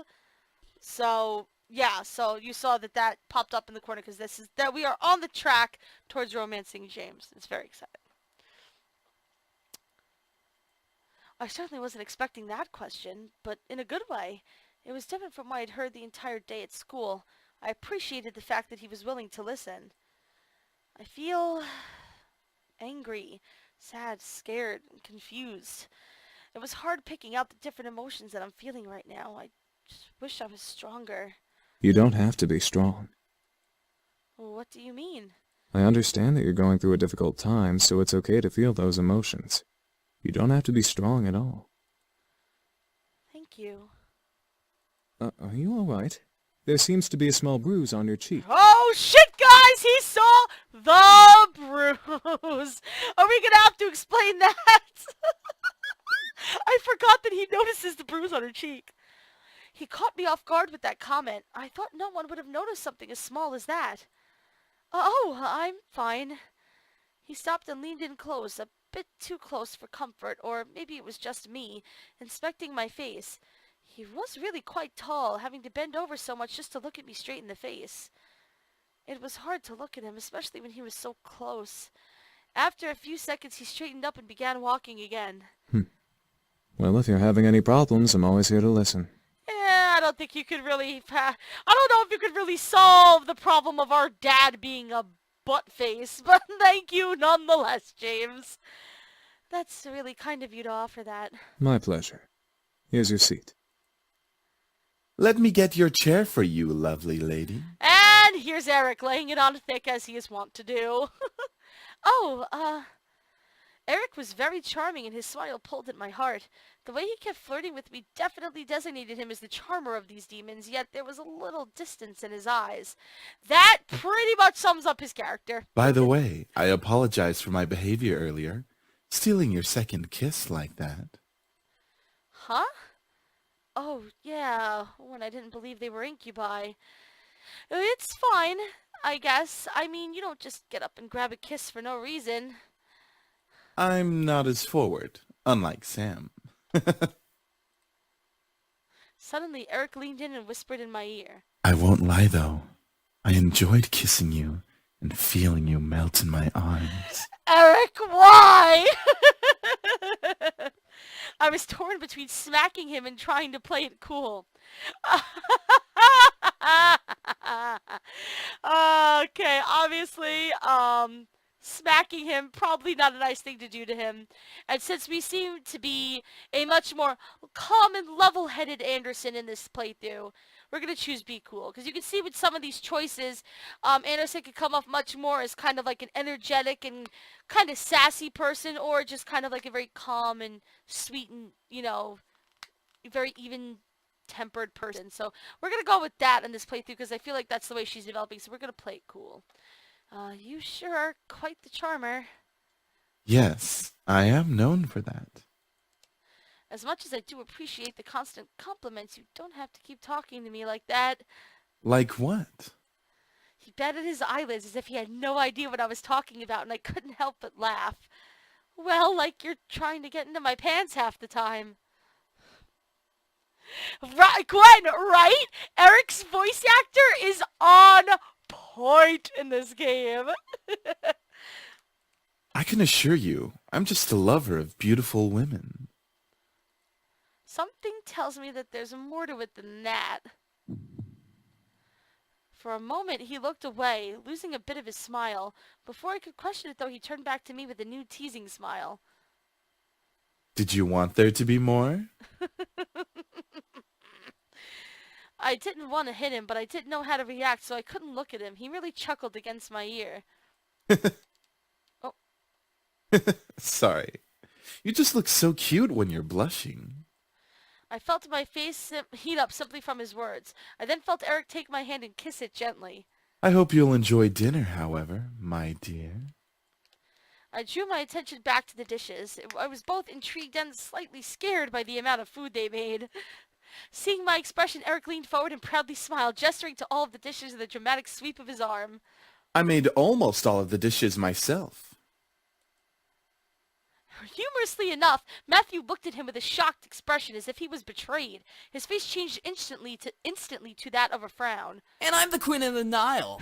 Speaker 1: So, yeah, so you saw that popped up in the corner because that we are on the track towards romancing James. It's very exciting. I certainly wasn't expecting that question, but in a good way. It was different from what I'd heard the entire day at school. I appreciated the fact that he was willing to listen. I feel angry, sad, scared, and confused. It was hard picking out the different emotions that I'm feeling right now. I just wish I was stronger.
Speaker 8: You don't have to be strong.
Speaker 1: What do you mean?
Speaker 8: I understand that you're going through a difficult time, so it's okay to feel those emotions. You don't have to be strong at all.
Speaker 1: Thank you.
Speaker 8: Are you alright? There seems to be a small bruise on your cheek.
Speaker 1: Oh shit, guys! He saw the bruise! Are we gonna have to explain that? I forgot that he notices the bruise on her cheek. He caught me off guard with that comment. I thought no one would have noticed something as small as that. Oh, I'm fine. He stopped and leaned in close, a bit too close for comfort, or maybe it was just me, inspecting my face. He was really quite tall, having to bend over so much just to look at me straight in the face. It was hard to look at him, especially when he was so close. After a few seconds, he straightened up and began walking again.
Speaker 8: Well, if you're having any problems, I'm always here to listen.
Speaker 1: I don't don't think you could really... I don't know if you could really solve the problem of our dad being a butt face, but thank you nonetheless, James. That's really kind of you to offer that.
Speaker 8: My pleasure. Here's your seat.
Speaker 9: Let me get your chair for you, lovely lady.
Speaker 1: And here's Eric laying it on thick as he is wont to do. Eric was very charming and his smile pulled at my heart. The way he kept flirting with me definitely designated him as the charmer of these demons, yet there was a little distance in his eyes. That pretty much sums up his character.
Speaker 9: By the way, I apologize for my behavior earlier. Stealing your second kiss like that.
Speaker 1: Huh? Oh, yeah, when I didn't believe they were incubi. It's fine, I guess. I mean, you don't just get up and grab a kiss for no reason.
Speaker 9: I'm not as forward, unlike Sam.
Speaker 1: Suddenly, Eric leaned in and whispered in my ear.
Speaker 9: I won't lie, though. I enjoyed kissing you and feeling you melt in my arms.
Speaker 1: Eric, why? I was torn between smacking him and trying to play it cool. Okay, obviously, smacking him, probably not a nice thing to do to him. And since we seem to be a much more calm and level-headed Anderson in this playthrough, we're going to choose be cool. Because you can see with some of these choices, Anderson could come off much more as kind of like an energetic and kind of sassy person, or just kind of like a very calm and sweet and, you know, very even-tempered person. So we're going to go with that in this playthrough because I feel like that's the way she's developing. So we're going to play it cool. You sure are quite the charmer.
Speaker 9: Yes, I am known for that.
Speaker 1: As much as I do appreciate the constant compliments, you don't have to keep talking to me like that.
Speaker 9: Like what?
Speaker 1: He batted his eyelids as if he had no idea what I was talking about, and I couldn't help but laugh. Well, like you're trying to get into my pants half the time. Right, Gwen, right? Eric's voice actor is on point in this game.
Speaker 9: I can assure you, I'm just a lover of beautiful women.
Speaker 1: Something tells me that there's more to it than that. For a moment, he looked away, losing a bit of his smile. Before I could question it, though, he turned back to me with a new teasing smile.
Speaker 9: Did you want there to be more?
Speaker 1: I didn't want to hit him, but I didn't know how to react, so I couldn't look at him. He really chuckled against my ear. Oh.
Speaker 9: Sorry. You just look so cute when you're blushing.
Speaker 1: I felt my face heat up simply from his words. I then felt Eric take my hand and kiss it gently.
Speaker 9: I hope you'll enjoy dinner, however, my dear.
Speaker 1: I drew my attention back to the dishes. I was both intrigued and slightly scared by the amount of food they made. Seeing my expression, Eric leaned forward and proudly smiled, gesturing to all of the dishes with a dramatic sweep of his arm.
Speaker 9: I made almost all of the dishes myself.
Speaker 1: Humorously enough, Matthew looked at him with a shocked expression as if he was betrayed. His face changed instantly to that of a frown.
Speaker 11: And I'm the Queen of the Nile.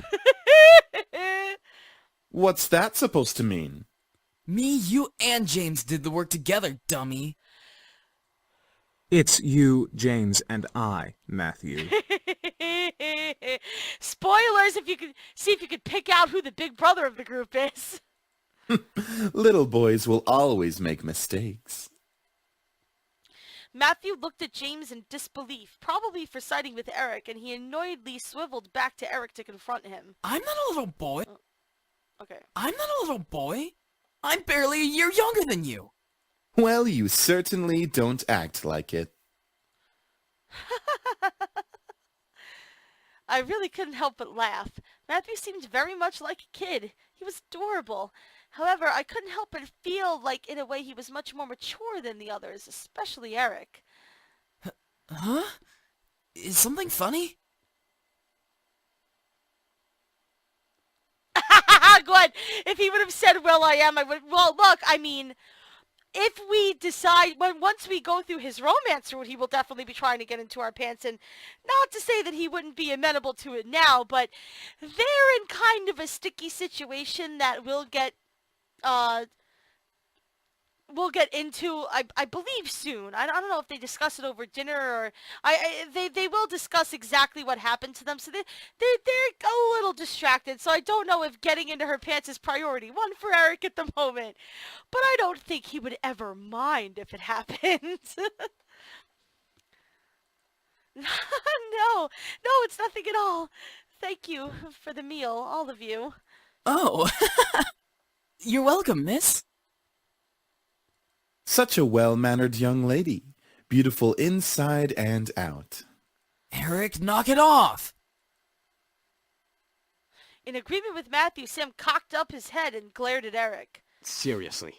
Speaker 9: What's that supposed to mean?
Speaker 11: Me, you, and James did the work together, dummy.
Speaker 8: It's you, James, and I, Matthew.
Speaker 1: Spoilers if you could pick out who the big brother of the group is.
Speaker 9: Little boys will always make mistakes.
Speaker 1: Matthew looked at James in disbelief, probably for siding with Eric, and he annoyedly swiveled back to Eric to confront him.
Speaker 11: I'm not a little boy.
Speaker 1: Okay.
Speaker 11: I'm not a little boy. I'm barely a year younger than you.
Speaker 9: Well, you certainly don't act like it.
Speaker 1: I really couldn't help but laugh. Matthew seemed very much like a kid. He was adorable. However, I couldn't help but feel like, in a way, he was much more mature than the others, especially Eric.
Speaker 11: Huh? Is something funny?
Speaker 1: Glenn, if he would have said, well, I am, I would... Well, look, I mean, if we decide, once we go through his romance route, he will definitely be trying to get into our pants, and not to say that he wouldn't be amenable to it now, but they're in kind of a sticky situation that will get, we'll get into, I believe soon. I don't know if they discuss it over dinner or they will discuss exactly what happened to them. So they're a little distracted. So I don't know if getting into her pants is priority one for Eric at the moment. But I don't think he would ever mind if it happened. No, it's nothing at all. Thank you for the meal, all of you.
Speaker 11: Oh, you're welcome, miss.
Speaker 9: Such a well-mannered young lady. Beautiful inside and out.
Speaker 11: Eric, knock it off.
Speaker 1: In agreement with Matthew, Sam cocked up his head and glared at Eric.
Speaker 7: Seriously,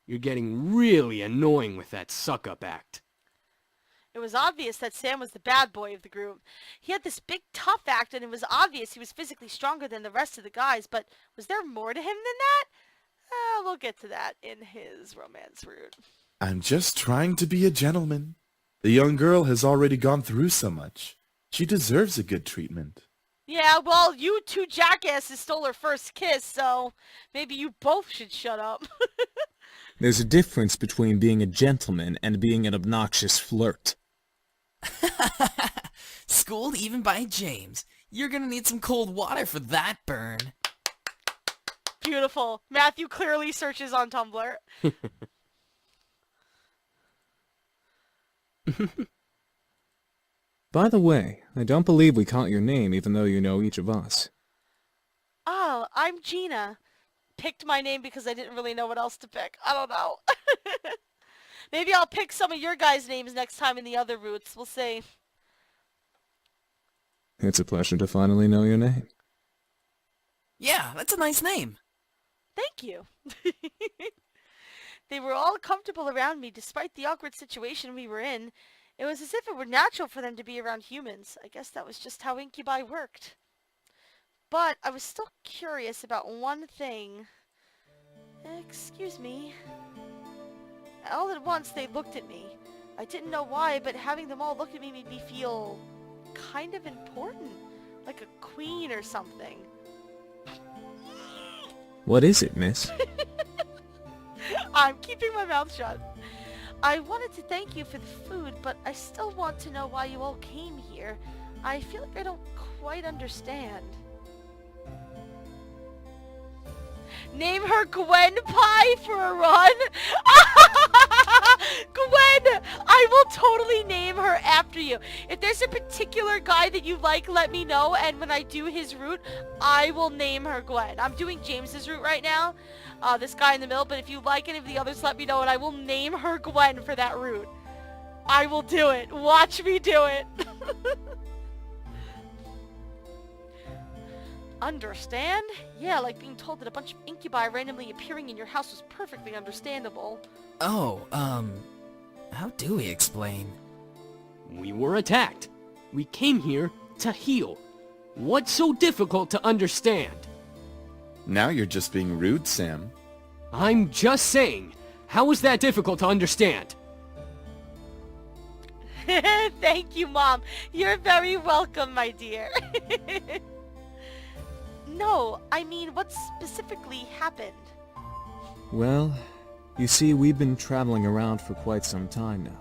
Speaker 7: you're getting really annoying with that suck-up act.
Speaker 1: It was obvious that Sam was the bad boy of the group. He had this big tough act, and it was obvious he was physically stronger than the rest of the guys, but was there more to him than that? We'll get to that in his romance route.
Speaker 9: I'm just trying to be a gentleman. The young girl has already gone through so much. She deserves a good treatment.
Speaker 1: Yeah, well, you two jackasses stole her first kiss, so maybe you both should shut up.
Speaker 8: There's a difference between being a gentleman and being an obnoxious flirt.
Speaker 11: Schooled even by James. You're gonna need some cold water for that burn.
Speaker 1: Beautiful. Matthew clearly searches on Tumblr.
Speaker 8: By the way, I don't believe we caught your name even though you know each of us.
Speaker 1: Oh, I'm Gina. Picked my name because I didn't really know what else to pick. I don't know. Maybe I'll pick some of your guys' names next time in the other routes. We'll see.
Speaker 8: It's a pleasure to finally know your name.
Speaker 11: Yeah, that's a nice name.
Speaker 1: Thank you. They were all comfortable around me despite the awkward situation we were in. It was as if it were natural for them to be around humans. I guess that was just how incubi worked. But I was still curious about one thing. Excuse me. All at once they looked at me. I didn't know why, but having them all look at me made me feel kind of important. Like a queen or something.
Speaker 8: What is it, miss?
Speaker 1: I'm keeping my mouth shut. I wanted to thank you for the food, but I still want to know why you all came here. I feel like I don't quite understand. Name her Gwen Pie for a run? Gwen! I will totally name her after you. If there's a particular guy that you like, let me know, and when I do his route, I will name her Gwen. I'm doing James's route right now, this guy in the middle, but if you like any of the others, let me know, and I will name her Gwen for that route. I will do it. Watch me do it. Understand? Yeah, like being told that a bunch of incubi randomly appearing in your house was perfectly understandable.
Speaker 11: Oh, how do we explain?
Speaker 7: We were attacked. We came here to heal. What's so difficult to understand?
Speaker 9: Now you're just being rude, Sam.
Speaker 7: I'm just saying, how is that difficult to understand?
Speaker 1: Thank you, Mom. You're very welcome, my dear. No, I mean, what specifically happened?
Speaker 8: Well, you see, we've been traveling around for quite some time now.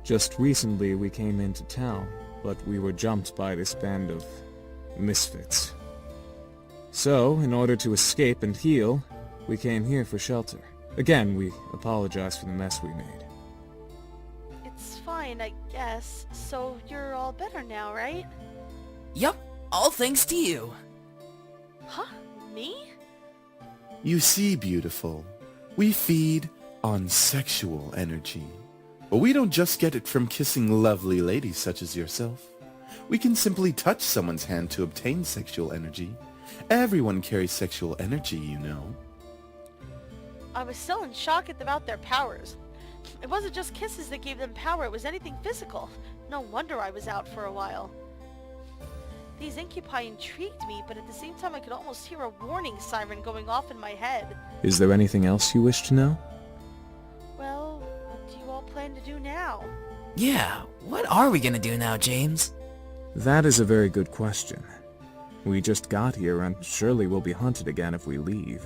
Speaker 8: Just recently we came into town, but we were jumped by this band of misfits. So, in order to escape and heal, we came here for shelter. Again, we apologize for the mess we made.
Speaker 1: It's fine, I guess. So, you're all better now, right?
Speaker 11: Yup, all thanks to you.
Speaker 1: Huh? Me?
Speaker 9: You see, beautiful, we feed on sexual energy. But we don't just get it from kissing lovely ladies such as yourself. We can simply touch someone's hand to obtain sexual energy. Everyone carries sexual energy, you know.
Speaker 1: I was still in shock about their powers. It wasn't just kisses that gave them power, it was anything physical. No wonder I was out for a while. These incubi intrigued me, but at the same time I could almost hear a warning siren going off in my head.
Speaker 8: Is there anything else you wish to know?
Speaker 1: Well, what do you all plan to do now?
Speaker 11: Yeah, what are we gonna do now, James?
Speaker 8: That is a very good question. We just got here and surely we'll be hunted again if we leave.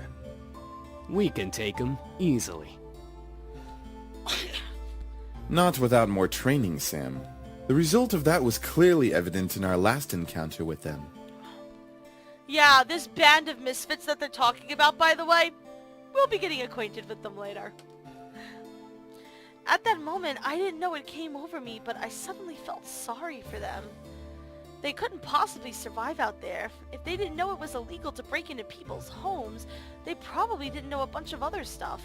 Speaker 7: We can take him easily.
Speaker 9: Not without more training, Sam. The result of that was clearly evident in our last encounter with them.
Speaker 1: Yeah, this band of misfits that they're talking about, by the way, we'll be getting acquainted with them later. At that moment, I didn't know it came over me, but I suddenly felt sorry for them. They couldn't possibly survive out there. If they didn't know it was illegal to break into people's homes, they probably didn't know a bunch of other stuff.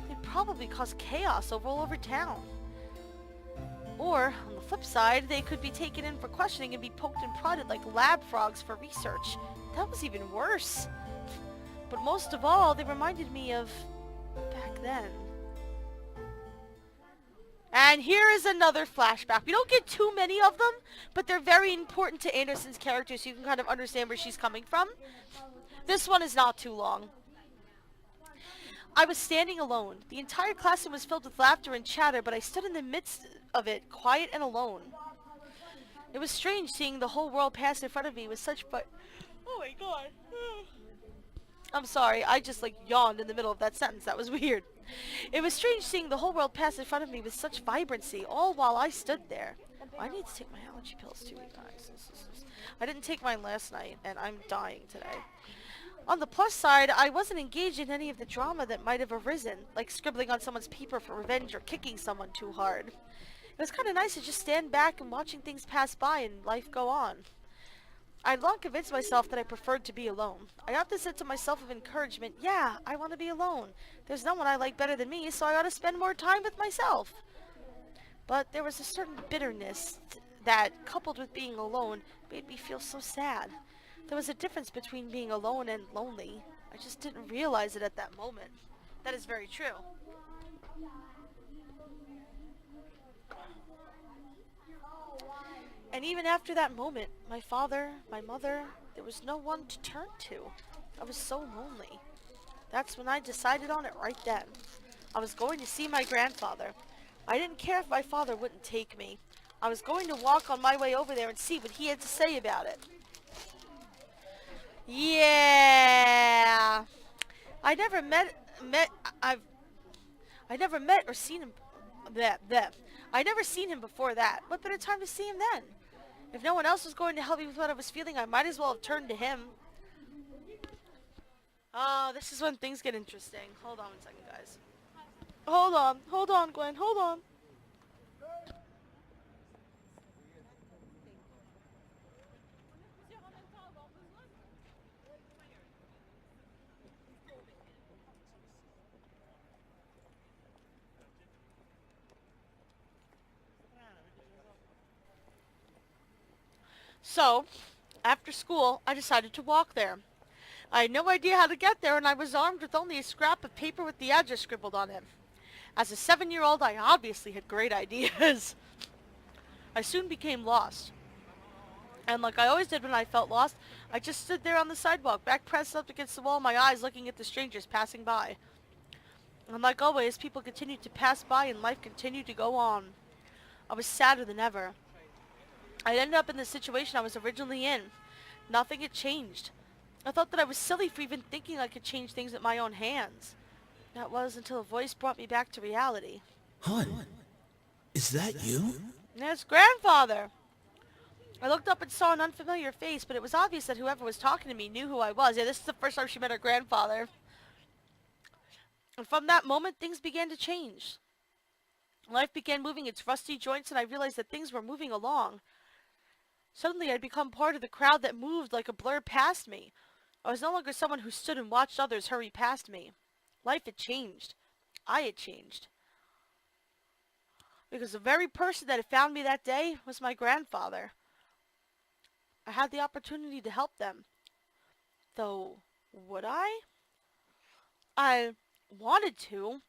Speaker 1: They'd probably cause chaos all over town. Or, on the flip side, they could be taken in for questioning and be poked and prodded like lab frogs for research. That was even worse. But most of all, they reminded me of back then. And here is another flashback. We don't get too many of them, but they're very important to Anderson's character, so you can kind of understand where she's coming from. This one is not too long. I was standing alone. The entire classroom was filled with laughter and chatter, but I stood in the midst of it, quiet and alone. It was strange seeing the whole world pass in front of me with such oh my god. I'm sorry, I just yawned in the middle of that sentence. That was weird. It was strange seeing the whole world pass in front of me with such vibrancy, all while I stood there. I need to take my allergy pills too, you guys. I didn't take mine last night, and I'm dying today. On the plus side, I wasn't engaged in any of the drama that might have arisen, like scribbling on someone's paper for revenge or kicking someone too hard. It was kind of nice to just stand back and watching things pass by and life go on. I'd long convinced myself that I preferred to be alone. I often said to myself of encouragement, yeah, I want to be alone. There's no one I like better than me, so I ought to spend more time with myself. But there was a certain bitterness that, coupled with being alone, made me feel so sad. There was a difference between being alone and lonely. I just didn't realize it at that moment. That is very true. And even after that moment, my father, my mother, there was no one to turn to. I was so lonely. That's when I decided on it right then. I was going to see my grandfather. I didn't care if my father wouldn't take me. I was going to walk on my way over there and see what he had to say about it. Yeah. I never met or seen him I never seen him before that. What better time to see him then? If no one else was going to help me with what I was feeling, I might as well have turned to him. Oh, this is when things get interesting. Hold on one second, guys. Hold on, Gwen, hold on. So, after school, I decided to walk there. I had no idea how to get there, and I was armed with only a scrap of paper with the address scribbled on it. As a 7-year-old, I obviously had great ideas. I soon became lost. And like I always did when I felt lost, I just stood there on the sidewalk, back pressed up against the wall, my eyes looking at the strangers passing by. And like always, people continued to pass by and life continued to go on. I was sadder than ever. I ended up in the situation I was originally in. Nothing had changed. I thought that I was silly for even thinking I could change things with my own hands. That was until a voice brought me back to reality.
Speaker 12: Hon, is that you?
Speaker 1: Yes, grandfather. I looked up and saw an unfamiliar face, but it was obvious that whoever was talking to me knew who I was. Yeah, this is the first time she met her grandfather. And from that moment, things began to change. Life began moving its rusty joints, and I realized that things were moving along. Suddenly, I'd become part of the crowd that moved like a blur past me. I was no longer someone who stood and watched others hurry past me. Life had changed. I had changed. Because the very person that had found me that day was my grandfather. I had the opportunity to help them. Though, would I? I wanted to,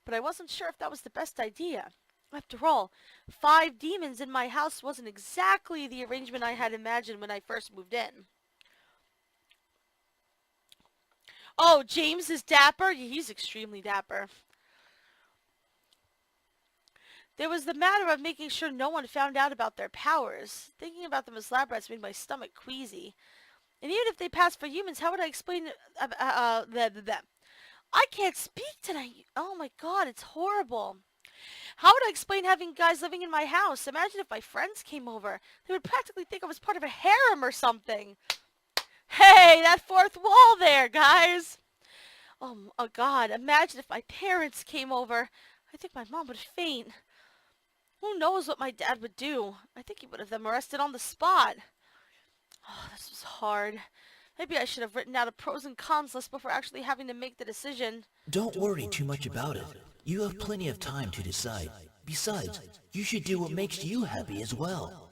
Speaker 1: but I wasn't sure if that was the best idea. After all, 5 demons in my house wasn't exactly the arrangement I had imagined when I first moved in. Oh, James is dapper? Yeah, he's extremely dapper. There was the matter of making sure no one found out about their powers. Thinking about them as lab rats made my stomach queasy. And even if they passed for humans, how would I explain them? I can't speak tonight. Oh my god, it's horrible. How would I explain having guys living in my house? Imagine if my friends came over. They would practically think I was part of a harem or something. Hey, that fourth wall there, guys. Oh God, imagine if my parents came over. I think my mom would faint. Who knows what my dad would do? I think he would have them arrested on the spot. Oh, this was hard. Maybe I should have written out a pros and cons list before actually having to make the decision.
Speaker 12: Don't worry too much about it. You have plenty of time to decide. Besides, you should do what makes you happy as well.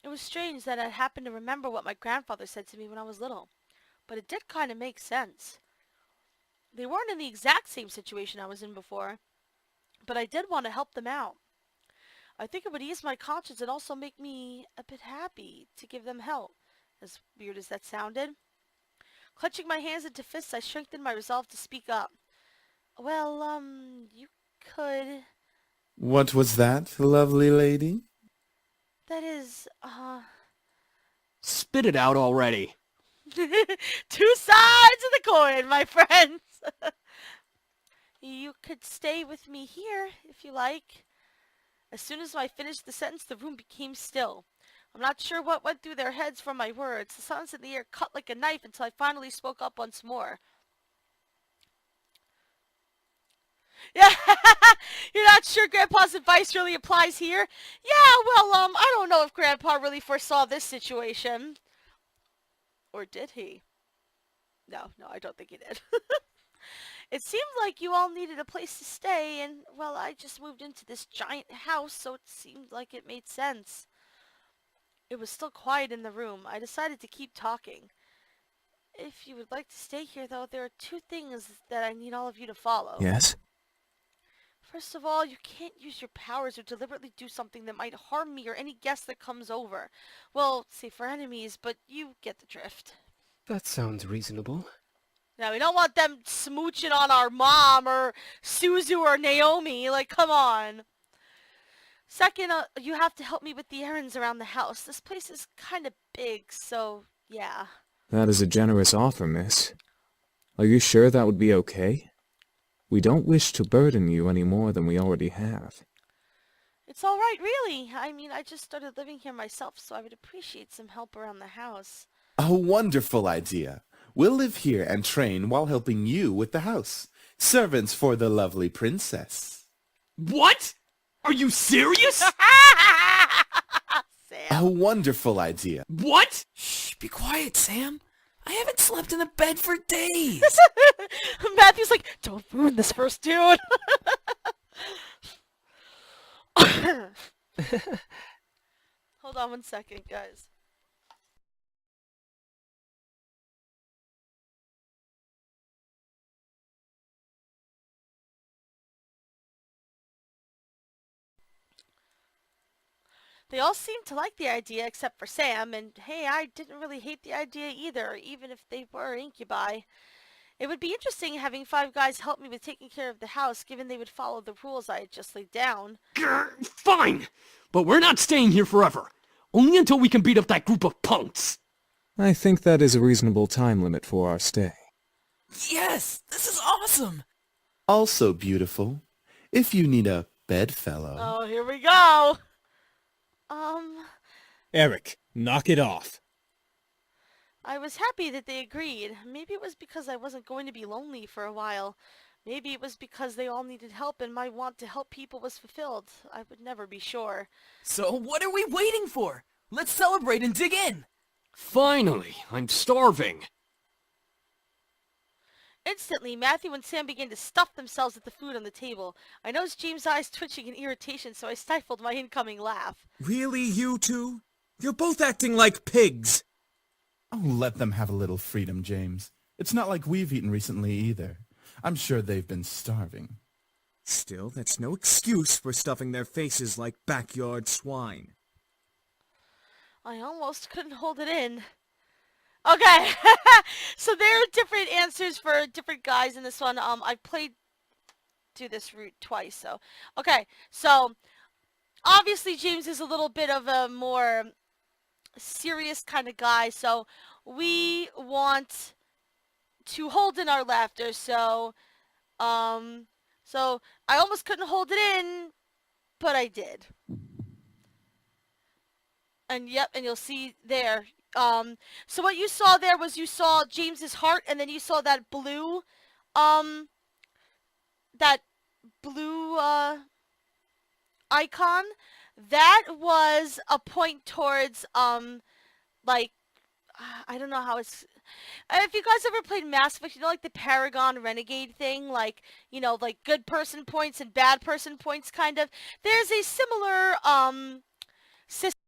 Speaker 1: It was strange that I happened to remember what my grandfather said to me when I was little. But it did kind of make sense. They weren't in the exact same situation I was in before. But I did want to help them out. I think it would ease my conscience and also make me a bit happy to give them help. As weird as that sounded. Clutching my hands into fists, I strengthened my resolve to speak up. Well, you could...
Speaker 9: What was that, lovely lady?
Speaker 1: That is,
Speaker 7: Spit it out already.
Speaker 1: Two sides of the coin, my friends. You could stay with me here, if you like. As soon as I finished the sentence, the room became still. I'm not sure what went through their heads from my words. The silence in the air cut like a knife until I finally spoke up once more. Yeah, you're not sure Grandpa's advice really applies here? Yeah, well, I don't know if Grandpa really foresaw this situation. Or did he? No, I don't think he did. It seemed like you all needed a place to stay, and, well, I just moved into this giant house, so it seemed like it made sense. It was still quiet in the room. I decided to keep talking. If you would like to stay here, though, there are two things that I need all of you to follow.
Speaker 8: Yes?
Speaker 1: First of all, you can't use your powers or deliberately do something that might harm me or any guest that comes over. Well, say for enemies, but you get the drift.
Speaker 10: That sounds reasonable.
Speaker 1: Now, we don't want them smooching on our mom or Suzu or Naomi. Like, come on. Second, you have to help me with the errands around the house. This place is kind of big, so yeah.
Speaker 8: That is a generous offer, miss. Are you sure that would be okay? We don't wish to burden you any more than we already have.
Speaker 1: It's all right, really. I mean, I just started living here myself, so I would appreciate some help around the house.
Speaker 9: A wonderful idea. We'll live here and train while helping you with the house. Servants for the lovely princess.
Speaker 7: What? Are you serious?
Speaker 1: Sam.
Speaker 9: A wonderful idea.
Speaker 7: What?
Speaker 11: Shh, be quiet, Sam. I haven't slept in a bed for days.
Speaker 1: Matthew's like, don't ruin this first dude. Hold on one second, guys. They all seemed to like the idea except for Sam, and hey, I didn't really hate the idea either, even if they were incubi. It would be interesting having 5 guys help me with taking care of the house, given they would follow the rules I had just laid down.
Speaker 7: Grr, fine, but we're not staying here forever. Only until we can beat up that group of punks.
Speaker 8: I think that is a reasonable time limit for our stay.
Speaker 11: Yes, this is awesome.
Speaker 9: Also beautiful. If you need a bedfellow.
Speaker 1: Oh, here we go.
Speaker 13: Eric, knock it off.
Speaker 1: I was happy that they agreed. Maybe it was because I wasn't going to be lonely for a while. Maybe it was because they all needed help and my want to help people was fulfilled. I would never be sure.
Speaker 11: So what are we waiting for? Let's celebrate and dig in.
Speaker 7: Finally, I'm starving.
Speaker 1: Instantly, Matthew and Sam began to stuff themselves at the food on the table. I noticed James' eyes twitching in irritation, so I stifled my incoming laugh.
Speaker 13: Really, you two? You're both acting like pigs.
Speaker 9: Oh, let them have a little freedom, James. It's not like we've eaten recently either. I'm sure they've been starving.
Speaker 13: Still, that's no excuse for stuffing their faces like backyard swine.
Speaker 1: I almost couldn't hold it in. Okay, so there are different answers for different guys in this one. I played through this route twice, so. Okay, so obviously James is a little bit of a more serious kind of guy, so we want to hold in our laughter, so So I almost couldn't hold it in, but I did. And yep, and you'll see there. So what you saw there was you saw James's heart, and then you saw that blue, that blue icon. That was a point towards like I don't know how it's. If you guys ever played Mass Effect, you know, like the Paragon Renegade thing, like, you know, like good person points and bad person points, kind of. There's a similar system